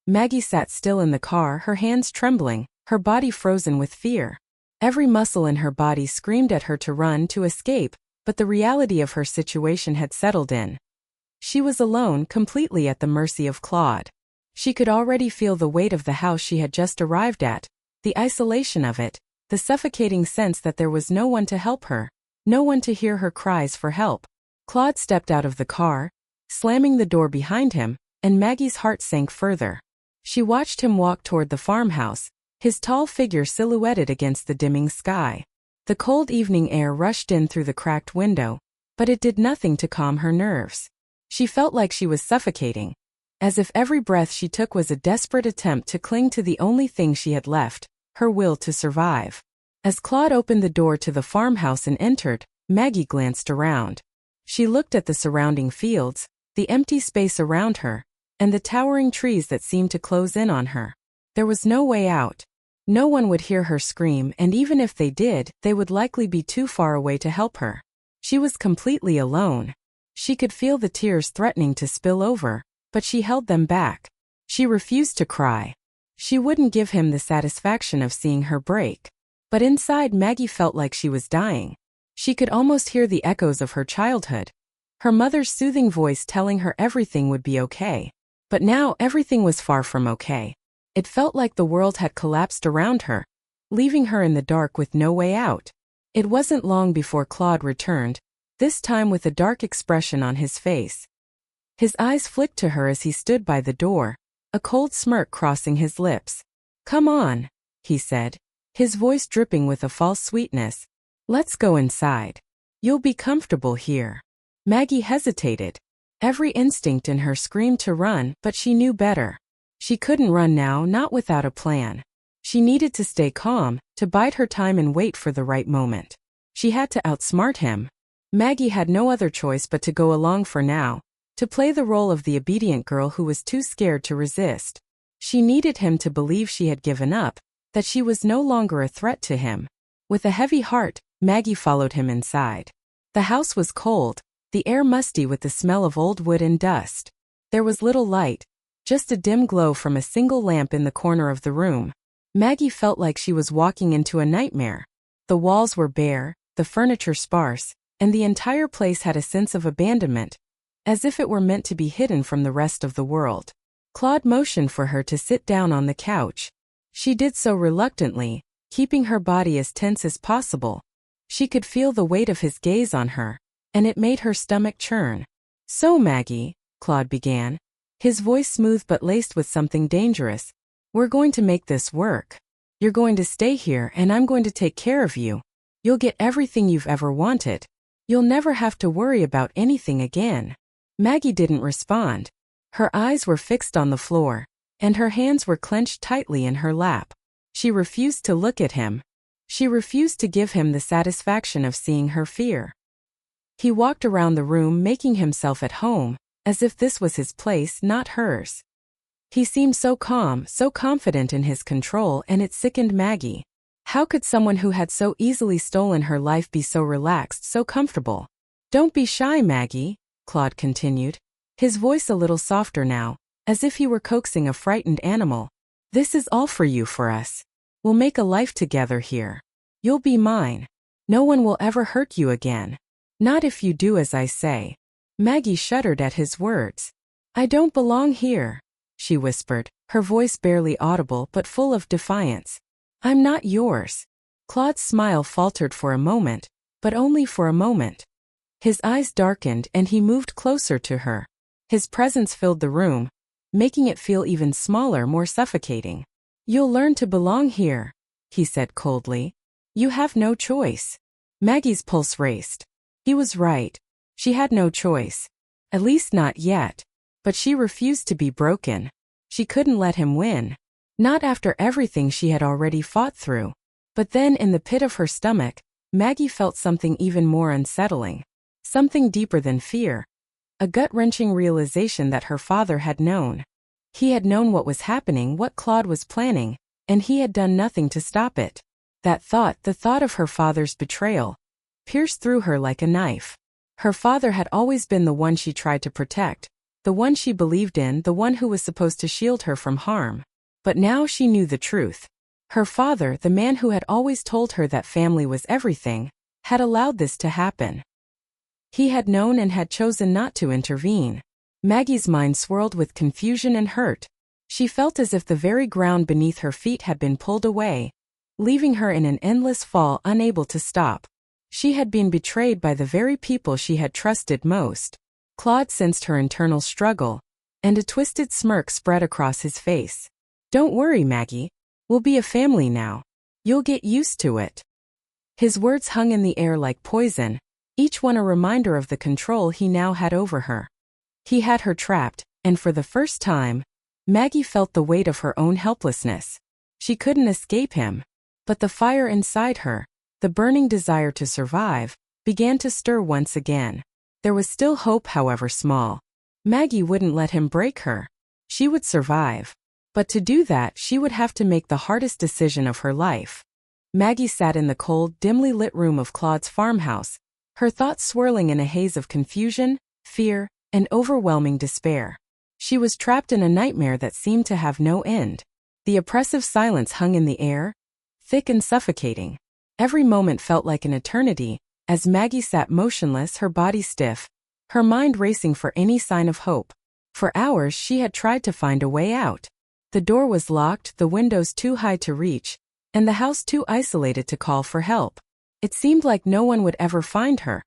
Maggie sat still in the car, her hands trembling, her body frozen with fear. Every muscle in her body screamed at her to run, to escape, but the reality of her situation had settled in. She was alone, completely at the mercy of Claude. She could already feel the weight of the house she had just arrived at, the isolation of it, the suffocating sense that there was no one to help her, no one to hear her cries for help. Claude stepped out of the car, slamming the door behind him, and Maggie's heart sank further. She watched him walk toward the farmhouse, his tall figure silhouetted against the dimming sky. The cold evening air rushed in through the cracked window, but it did nothing to calm her nerves. She felt like she was suffocating, as if every breath she took was a desperate attempt to cling to the only thing she had left, her will to survive. As Claude opened the door to the farmhouse and entered, Maggie glanced around. She looked at the surrounding fields, the empty space around her, and the towering trees that seemed to close in on her. There was no way out. No one would hear her scream, and even if they did, they would likely be too far away to help her. She was completely alone. She could feel the tears threatening to spill over, but she held them back. She refused to cry. She wouldn't give him the satisfaction of seeing her break. But inside, Maggie felt like she was dying. She could almost hear the echoes of her childhood. Her mother's soothing voice telling her everything would be okay. But now everything was far from okay. It felt like the world had collapsed around her, leaving her in the dark with no way out. It wasn't long before Claude returned, this time with a dark expression on his face. His eyes flicked to her as he stood by the door, a cold smirk crossing his lips. "Come on," he said, his voice dripping with a false sweetness. "Let's go inside. You'll be comfortable here." Maggie hesitated. Every instinct in her screamed to run, but she knew better. She couldn't run now, not without a plan. She needed to stay calm, to bide her time and wait for the right moment. She had to outsmart him. Maggie had no other choice but to go along for now, to play the role of the obedient girl who was too scared to resist. She needed him to believe she had given up, that she was no longer a threat to him. With a heavy heart, Maggie followed him inside. The house was cold, the air musty with the smell of old wood and dust. There was little light, just a dim glow from a single lamp in the corner of the room. Maggie felt like she was walking into a nightmare. The walls were bare, the furniture sparse, and the entire place had a sense of abandonment, as if it were meant to be hidden from the rest of the world. Claude motioned for her to sit down on the couch. She did so reluctantly, keeping her body as tense as possible. She could feel the weight of his gaze on her, and it made her stomach churn. "So Maggie," Claude began, his voice smooth but laced with something dangerous, "we're going to make this work. You're going to stay here and I'm going to take care of you. You'll get everything you've ever wanted. You'll never have to worry about anything again." Maggie didn't respond. Her eyes were fixed on the floor, and her hands were clenched tightly in her lap. She refused to look at him. She refused to give him the satisfaction of seeing her fear. He walked around the room making himself at home, as if this was his place, not hers. He seemed so calm, so confident in his control, and it sickened Maggie. How could someone who had so easily stolen her life be so relaxed, so comfortable? "Don't be shy, Maggie," Claude continued, his voice a little softer now, as if he were coaxing a frightened animal. "This is all for you, for us. We'll make a life together here. You'll be mine. No one will ever hurt you again. Not if you do as I say." Maggie shuddered at his words. "I don't belong here," she whispered, her voice barely audible but full of defiance. "I'm not yours." Claude's smile faltered for a moment, but only for a moment. His eyes darkened and he moved closer to her. His presence filled the room, making it feel even smaller, more suffocating. "You'll learn to belong here," he said coldly. "You have no choice." Maggie's pulse raced. He was right. She had no choice. At least not yet. But she refused to be broken. She couldn't let him win. Not after everything she had already fought through. But then in the pit of her stomach, Maggie felt something even more unsettling. Something deeper than fear. A gut-wrenching realization that her father had known. He had known what was happening, what Claude was planning, and he had done nothing to stop it. That thought, the thought of her father's betrayal, pierced through her like a knife. Her father had always been the one she tried to protect, the one she believed in, the one who was supposed to shield her from harm. But now she knew the truth. Her father, the man who had always told her that family was everything, had allowed this to happen. He had known and had chosen not to intervene. Maggie's mind swirled with confusion and hurt. She felt as if the very ground beneath her feet had been pulled away, leaving her in an endless fall, unable to stop. She had been betrayed by the very people she had trusted most. Claude sensed her internal struggle. and a twisted smirk spread across his face. "Don't worry, Maggie. We'll be a family now. You'll get used to it." His words hung in the air like poison, each one a reminder of the control he now had over her. He had her trapped, and for the first time, Maggie felt the weight of her own helplessness. She couldn't escape him. But the fire inside her, the burning desire to survive, began to stir once again. There was still hope, however small. Maggie wouldn't let him break her. She would survive. But to do that, she would have to make the hardest decision of her life. Maggie sat in the cold, dimly lit room of Claude's farmhouse, her thoughts swirling in a haze of confusion, fear, and overwhelming despair. She was trapped in a nightmare that seemed to have no end. The oppressive silence hung in the air, thick and suffocating. Every moment felt like an eternity, as Maggie sat motionless, her body stiff, her mind racing for any sign of hope. For hours she had tried to find a way out. The door was locked, the windows too high to reach, and the house too isolated to call for help. It seemed like no one would ever find her.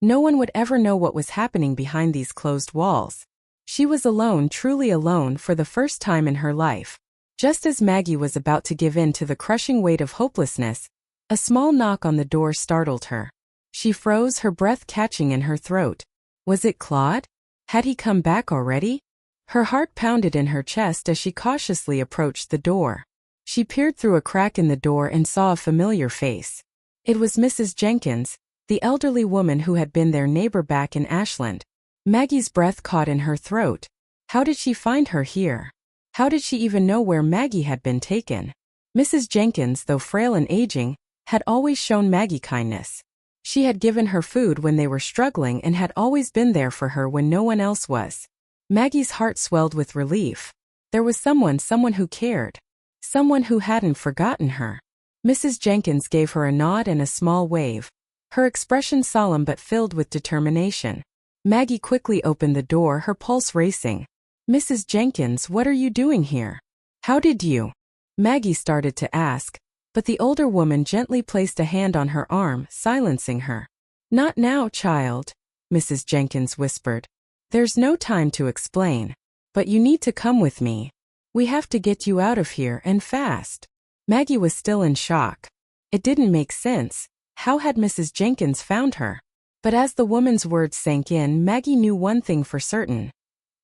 No one would ever know what was happening behind these closed walls. She was alone, truly alone, for the first time in her life. Just as Maggie was about to give in to the crushing weight of hopelessness, a small knock on the door startled her. She froze, her breath catching in her throat. Was it Claude? Had he come back already? Her heart pounded in her chest as she cautiously approached the door. She peered through a crack in the door and saw a familiar face. It was Mrs. Jenkins, the elderly woman who had been their neighbor back in Ashland. Maggie's breath caught in her throat. How did she find her here? How did she even know where Maggie had been taken? Mrs. Jenkins, though frail and aging, had always shown Maggie kindness. She had given her food when they were struggling and had always been there for her when no one else was. Maggie's heart swelled with relief. There was someone who cared. Someone who hadn't forgotten her. Mrs. Jenkins gave her a nod and a small wave, her expression solemn but filled with determination. Maggie quickly opened the door, her pulse racing. "Mrs. Jenkins, what are you doing here? How did you?" Maggie started to ask, but the older woman gently placed a hand on her arm, silencing her. "Not now, child," Mrs. Jenkins whispered. "There's no time to explain. But you need to come with me. We have to get you out of here, and fast." Maggie was still in shock. It didn't make sense. How had Mrs. Jenkins found her? But as the woman's words sank in, Maggie knew one thing for certain.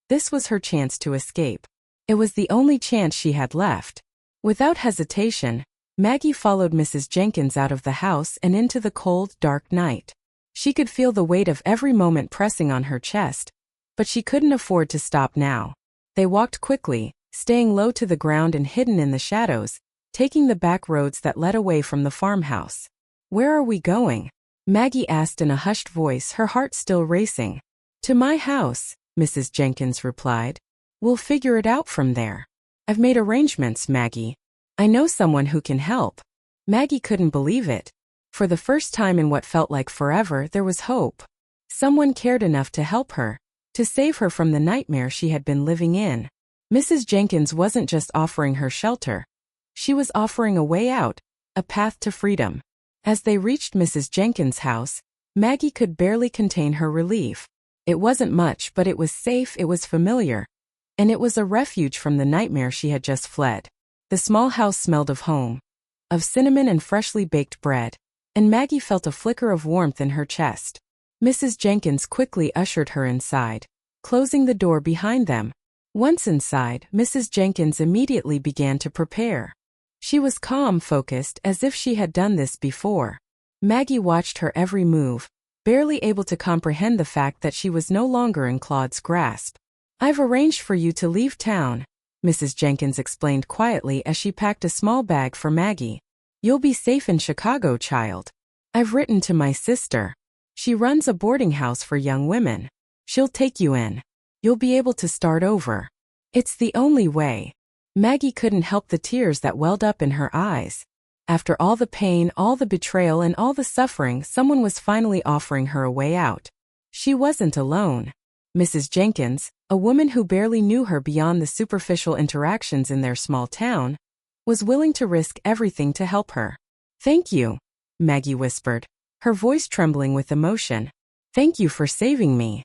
This was her chance to escape. It was the only chance she had left. Without hesitation, Maggie followed Mrs. Jenkins out of the house and into the cold, dark night. She could feel the weight of every moment pressing on her chest, but she couldn't afford to stop now. They walked quickly, staying low to the ground and hidden in the shadows, taking the back roads that led away from the farmhouse. "Where are we going?" Maggie asked in a hushed voice, her heart still racing. "To my house," Mrs. Jenkins replied. "We'll figure it out from there. I've made arrangements, Maggie. I know someone who can help." Maggie couldn't believe it. For the first time in what felt like forever, there was hope. Someone cared enough to help her, to save her from the nightmare she had been living in. Mrs. Jenkins wasn't just offering her shelter. She was offering a way out, a path to freedom. As they reached Mrs. Jenkins' house, Maggie could barely contain her relief. It wasn't much, but it was safe, it was familiar. And it was a refuge from the nightmare she had just fled. The small house smelled of home, of cinnamon and freshly baked bread, and Maggie felt a flicker of warmth in her chest. Mrs. Jenkins quickly ushered her inside, closing the door behind them. Once inside, Mrs. Jenkins immediately began to prepare. She was calm, focused, as if she had done this before. Maggie watched her every move, barely able to comprehend the fact that she was no longer in Claude's grasp. "I've arranged for you to leave town," Mrs. Jenkins explained quietly as she packed a small bag for Maggie. "You'll be safe in Chicago, child. I've written to my sister. She runs a boarding house for young women. She'll take you in. You'll be able to start over. It's the only way." Maggie couldn't help the tears that welled up in her eyes. After all the pain, all the betrayal, and all the suffering, someone was finally offering her a way out. She wasn't alone. Mrs. Jenkins, a woman who barely knew her beyond the superficial interactions in their small town, was willing to risk everything to help her. "Thank you," Maggie whispered, her voice trembling with emotion. "Thank you for saving me."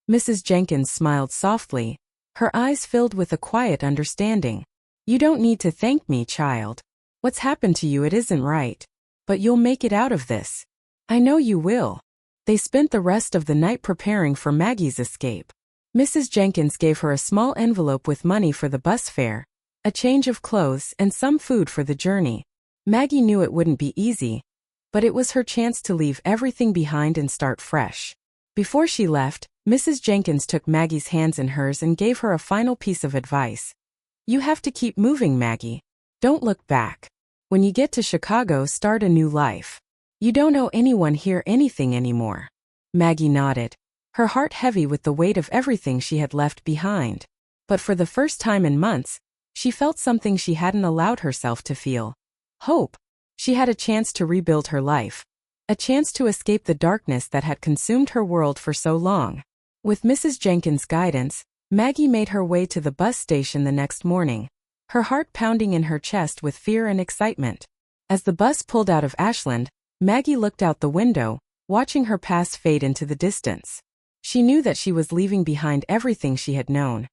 Mrs. Jenkins smiled softly, Her eyes filled with a quiet understanding. You don't need to thank me, child. What's happened to you, it isn't right. But you'll make it out of this. I know you will. They spent the rest of the night preparing for Maggie's escape. Mrs. Jenkins gave her a small envelope with money for the bus fare, a change of clothes, and some food for the journey. Maggie knew it wouldn't be easy, but it was her chance to leave everything behind and start fresh. Before she left, Mrs. Jenkins took Maggie's hands in hers and gave her a final piece of advice. You have to keep moving, Maggie. Don't look back. When you get to Chicago, start a new life. You don't owe anyone here anything anymore. Maggie nodded, her heart heavy with the weight of everything she had left behind. But for the first time in months, she felt something she hadn't allowed herself to feel. Hope. She had a chance to rebuild her life. A chance to escape the darkness that had consumed her world for so long. With Mrs. Jenkins' guidance, Maggie made her way to the bus station the next morning, her heart pounding in her chest with fear and excitement. As the bus pulled out of Ashland, Maggie looked out the window, watching her past fade into the distance. She knew that she was leaving behind everything she had known.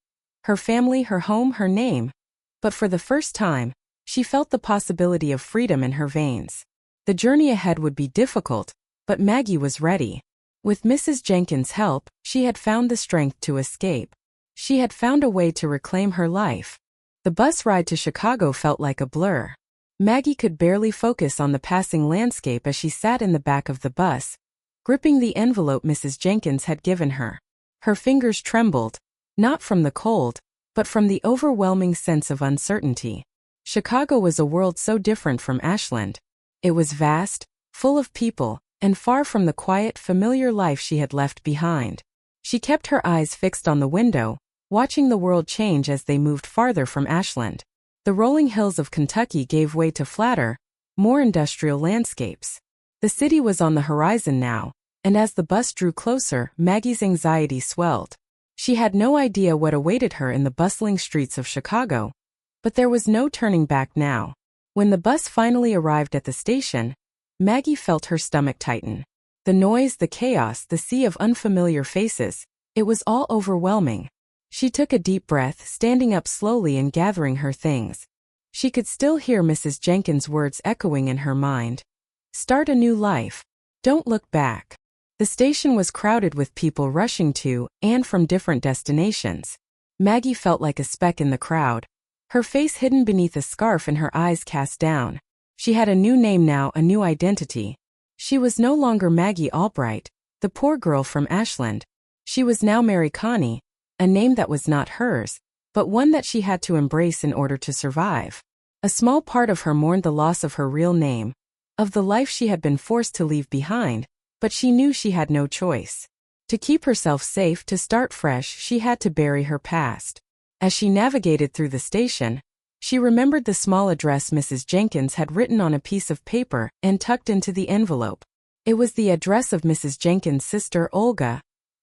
Her family, her home, her name. But for the first time, she felt the possibility of freedom in her veins. The journey ahead would be difficult, but Maggie was ready. With Mrs. Jenkins' help, she had found the strength to escape. She had found a way to reclaim her life. The bus ride to Chicago felt like a blur. Maggie could barely focus on the passing landscape as she sat in the back of the bus, gripping the envelope Mrs. Jenkins had given her. Her fingers trembled, not from the cold, but from the overwhelming sense of uncertainty. Chicago was a world so different from Ashland. It was vast, full of people, and far from the quiet, familiar life she had left behind. She kept her eyes fixed on the window, watching the world change as they moved farther from Ashland. The rolling hills of Kentucky gave way to flatter, more industrial landscapes. The city was on the horizon now, and as the bus drew closer, Maggie's anxiety swelled. She had no idea what awaited her in the bustling streets of Chicago, but there was no turning back now. When the bus finally arrived at the station, Maggie felt her stomach tighten. The noise, the chaos, the sea of unfamiliar faces, it was all overwhelming. She took a deep breath, standing up slowly and gathering her things. She could still hear Mrs. Jenkins' words echoing in her mind. Start a new life. Don't look back. The station was crowded with people rushing to and from different destinations. Maggie felt like a speck in the crowd, her face hidden beneath a scarf and her eyes cast down. She had a new name now, a new identity. She was no longer Maggie Albright, the poor girl from Ashland. She was now Mary Connie, a name that was not hers, but one that she had to embrace in order to survive. A small part of her mourned the loss of her real name, of the life she had been forced to leave behind, but she knew she had no choice. To keep herself safe, to start fresh, she had to bury her past. As she navigated through the station, she remembered the small address Mrs. Jenkins had written on a piece of paper and tucked into the envelope. It was the address of Mrs. Jenkins' sister Olga,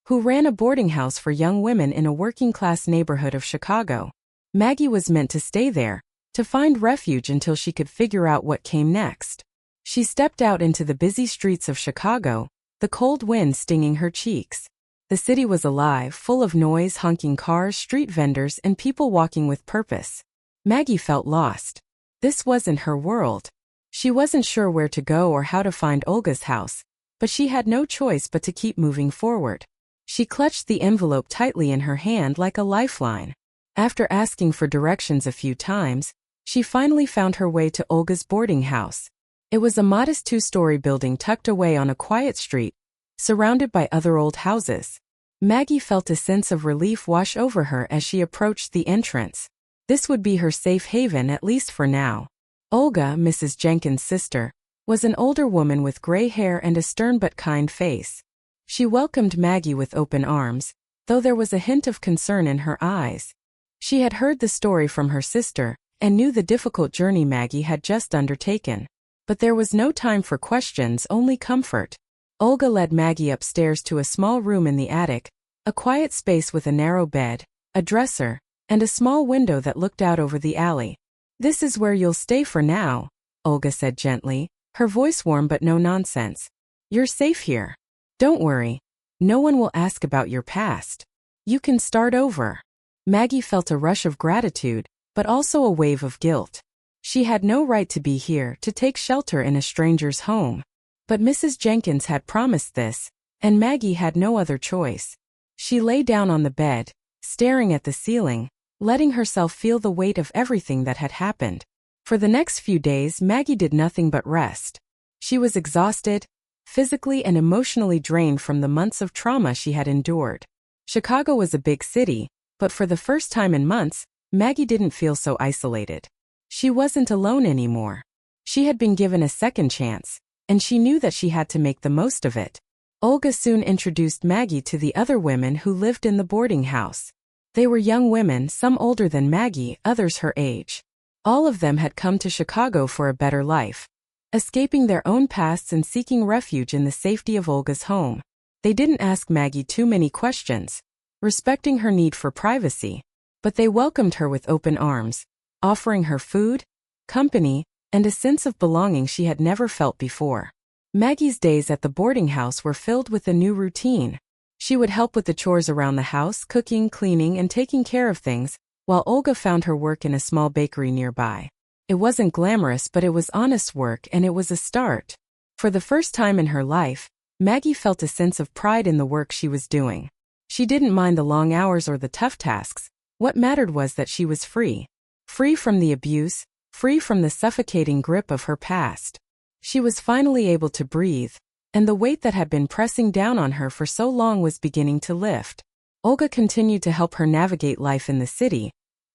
who ran a boarding house for young women in a working-class neighborhood of Chicago. Maggie was meant to stay there, to find refuge until she could figure out what came next. She stepped out into the busy streets of Chicago, the cold wind stinging her cheeks. The city was alive, full of noise, honking cars, street vendors, and people walking with purpose. Maggie felt lost. This wasn't her world. She wasn't sure where to go or how to find Olga's house, but she had no choice but to keep moving forward. She clutched the envelope tightly in her hand like a lifeline. After asking for directions a few times, she finally found her way to Olga's boarding house. It was a modest two-story building tucked away on a quiet street, surrounded by other old houses. Maggie felt a sense of relief wash over her as she approached the entrance. This would be her safe haven, at least for now. Olga, Mrs. Jenkins' sister, was an older woman with gray hair and a stern but kind face. She welcomed Maggie with open arms, though there was a hint of concern in her eyes. She had heard the story from her sister, and knew the difficult journey Maggie had just undertaken. But there was no time for questions, only comfort. Olga led Maggie upstairs to a small room in the attic, a quiet space with a narrow bed, a dresser, and a small window that looked out over the alley. "This is where you'll stay for now," Olga said gently, her voice warm but no nonsense. "You're safe here. Don't worry. No one will ask about your past. You can start over." Maggie felt a rush of gratitude, but also a wave of guilt. She had no right to be here, to take shelter in a stranger's home. But Mrs. Jenkins had promised this, and Maggie had no other choice. She lay down on the bed, staring at the ceiling, letting herself feel the weight of everything that had happened. For the next few days, Maggie did nothing but rest. She was exhausted, physically and emotionally drained from the months of trauma she had endured. Chicago was a big city, but for the first time in months, Maggie didn't feel so isolated. She wasn't alone anymore. She had been given a second chance, and she knew that she had to make the most of it. Olga soon introduced Maggie to the other women who lived in the boarding house. They were young women, some older than Maggie, others her age. All of them had come to Chicago for a better life, escaping their own pasts and seeking refuge in the safety of Olga's home. They didn't ask Maggie too many questions, respecting her need for privacy, but they welcomed her with open arms, offering her food, company, and a sense of belonging she had never felt before. Maggie's days at the boarding house were filled with a new routine. She would help with the chores around the house, cooking, cleaning, and taking care of things, while Olga found her work in a small bakery nearby. It wasn't glamorous, but it was honest work, and it was a start. For the first time in her life, Maggie felt a sense of pride in the work she was doing. She didn't mind the long hours or the tough tasks. What mattered was that she was free. Free from the abuse, free from the suffocating grip of her past. She was finally able to breathe, and the weight that had been pressing down on her for so long was beginning to lift. Olga continued to help her navigate life in the city,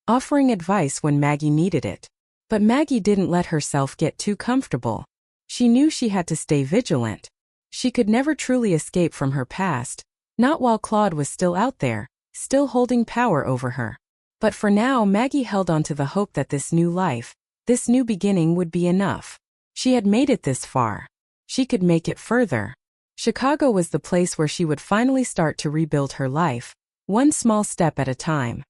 offering advice when Maggie needed it. But Maggie didn't let herself get too comfortable. She knew she had to stay vigilant. She could never truly escape from her past, not while Claude was still out there, still holding power over her. But for now, Maggie held on to the hope that this new life, this new beginning would be enough. She had made it this far. She could make it further. Chicago was the place where she would finally start to rebuild her life, one small step at a time.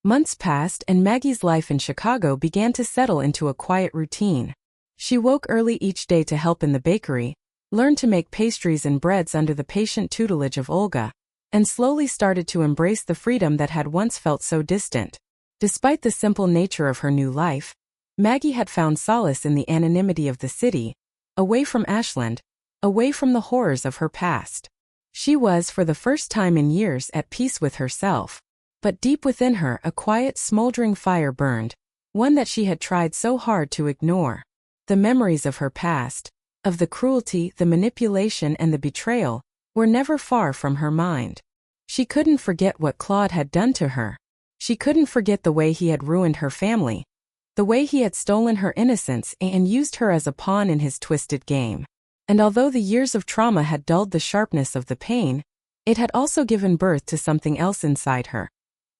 Months passed and Maggie's life in Chicago began to settle into a quiet routine. She woke early each day to help in the bakery, learned to make pastries and breads under the patient tutelage of Olga, and slowly started to embrace the freedom that had once felt so distant. Despite the simple nature of her new life, Maggie had found solace in the anonymity of the city, away from Ashland, away from the horrors of her past. She was, for the first time in years, at peace with herself. But deep within her, a quiet, smoldering fire burned, one that she had tried so hard to ignore. The memories of her past, of the cruelty, the manipulation, and the betrayal, were never far from her mind. She couldn't forget what Claude had done to her. She couldn't forget the way he had ruined her family, the way he had stolen her innocence and used her as a pawn in his twisted game. And although the years of trauma had dulled the sharpness of the pain, it had also given birth to something else inside her.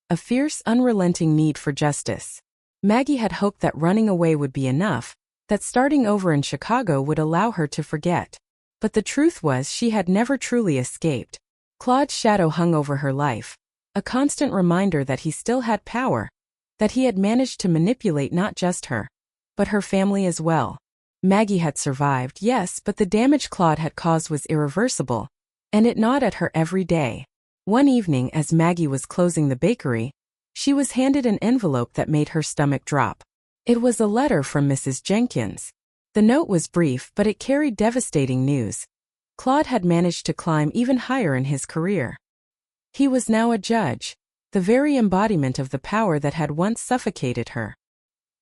A fierce, unrelenting need for justice. Maggie had hoped that running away would be enough, that starting over in Chicago would allow her to forget. But the truth was she had never truly escaped. Claude's shadow hung over her life, a constant reminder that he still had power, that he had managed to manipulate not just her, but her family as well. Maggie had survived, yes, but the damage Claude had caused was irreversible, and it gnawed at her every day. One evening, as Maggie was closing the bakery, she was handed an envelope that made her stomach drop. It was a letter from Mrs. Jenkins. The note was brief, but it carried devastating news. Claude had managed to climb even higher in his career. He was now a judge, the very embodiment of the power that had once suffocated her.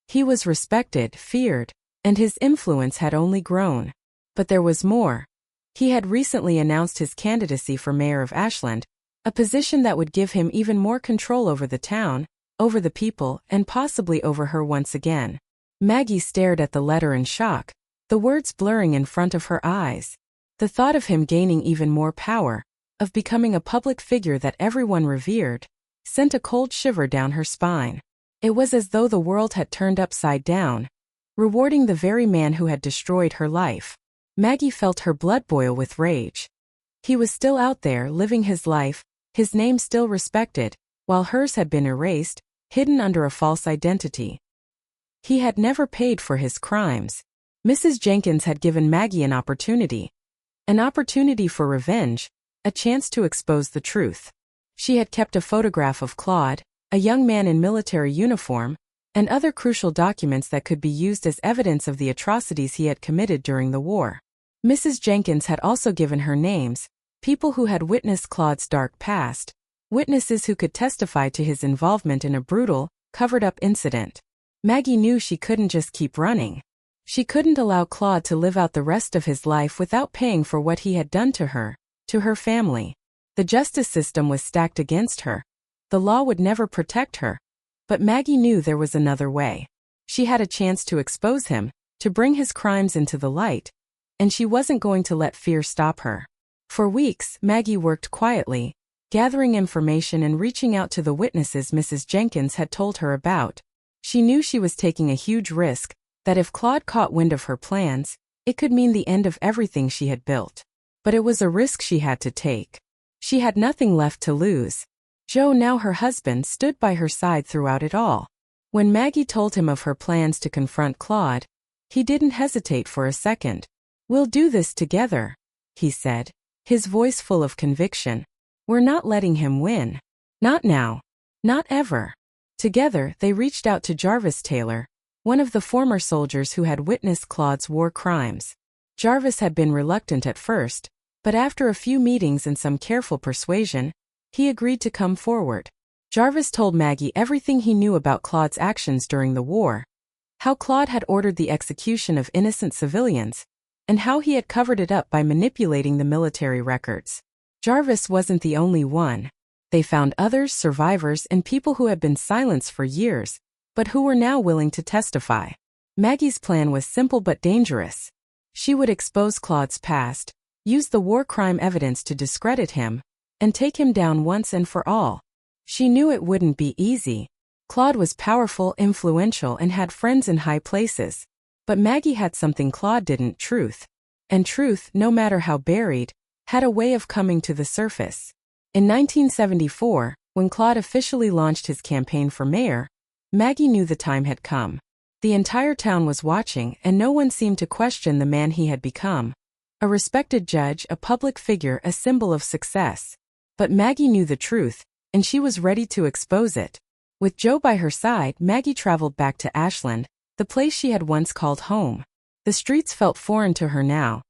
He was respected, feared, and his influence had only grown. But there was more. He had recently announced his candidacy for mayor of Ashland, a position that would give him even more control over the town, over the people, and possibly over her once again. Maggie stared at the letter in shock, the words blurring in front of her eyes. The thought of him gaining even more power, of becoming a public figure that everyone revered, sent a cold shiver down her spine. It was as though the world had turned upside down, rewarding the very man who had destroyed her life. Maggie felt her blood boil with rage. He was still out there, living his life, his name still respected, while hers had been erased, hidden under a false identity. He had never paid for his crimes. Mrs. Jenkins had given Maggie an opportunity for revenge, a chance to expose the truth. She had kept a photograph of Claude, a young man in military uniform, and other crucial documents that could be used as evidence of the atrocities he had committed during the war. Mrs. Jenkins had also given her names, people who had witnessed Claude's dark past, witnesses who could testify to his involvement in a brutal, covered-up incident. Maggie knew she couldn't just keep running. She couldn't allow Claude to live out the rest of his life without paying for what he had done to her, to her family. The justice system was stacked against her. The law would never protect her. But Maggie knew there was another way. She had a chance to expose him, to bring his crimes into the light, and she wasn't going to let fear stop her. For weeks, Maggie worked quietly, gathering information and reaching out to the witnesses Mrs. Jenkins had told her about. She knew she was taking a huge risk, that if Claude caught wind of her plans, it could mean the end of everything she had built. But it was a risk she had to take. She had nothing left to lose. Joe, now her husband, stood by her side throughout it all. When Maggie told him of her plans to confront Claude, he didn't hesitate for a second. "We'll do this together," he said, his voice full of conviction. "We're not letting him win. Not now. Not ever." Together, they reached out to Jarvis Taylor, one of the former soldiers who had witnessed Claude's war crimes. Jarvis had been reluctant at first, but after a few meetings and some careful persuasion, he agreed to come forward. Jarvis told Maggie everything he knew about Claude's actions during the war, how Claude had ordered the execution of innocent civilians, and how he had covered it up by manipulating the military records. Jarvis wasn't the only one. They found others, survivors, and people who had been silenced for years, but who were now willing to testify. Maggie's plan was simple but dangerous. She would expose Claude's past, use the war crime evidence to discredit him, and take him down once and for all. She knew it wouldn't be easy. Claude was powerful, influential, and had friends in high places. But Maggie had something Claude didn't: truth. And truth, no matter how buried, had a way of coming to the surface. In 1974, when Claude officially launched his campaign for mayor, Maggie knew the time had come. The entire town was watching, and no one seemed to question the man he had become. A respected judge, a public figure, a symbol of success. But Maggie knew the truth, and she was ready to expose it. With Joe by her side, Maggie traveled back to Ashland, the place she had once called home. The streets felt foreign to her now.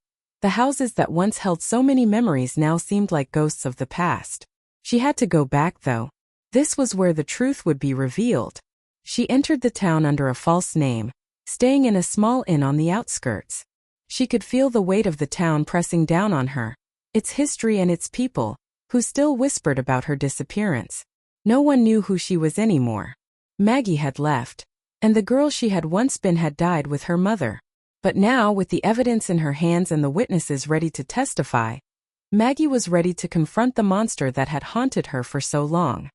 The houses that once held so many memories now seemed like ghosts of the past. She had to go back, though. This was where the truth would be revealed. She entered the town under a false name, staying in a small inn on the outskirts. She could feel the weight of the town pressing down on her, its history and its people, who still whispered about her disappearance. No one knew who she was anymore. Maggie had left, and the girl she had once been had died with her mother. But now, with the evidence in her hands and the witnesses ready to testify, Maggie was ready to confront the monster that had haunted her for so long.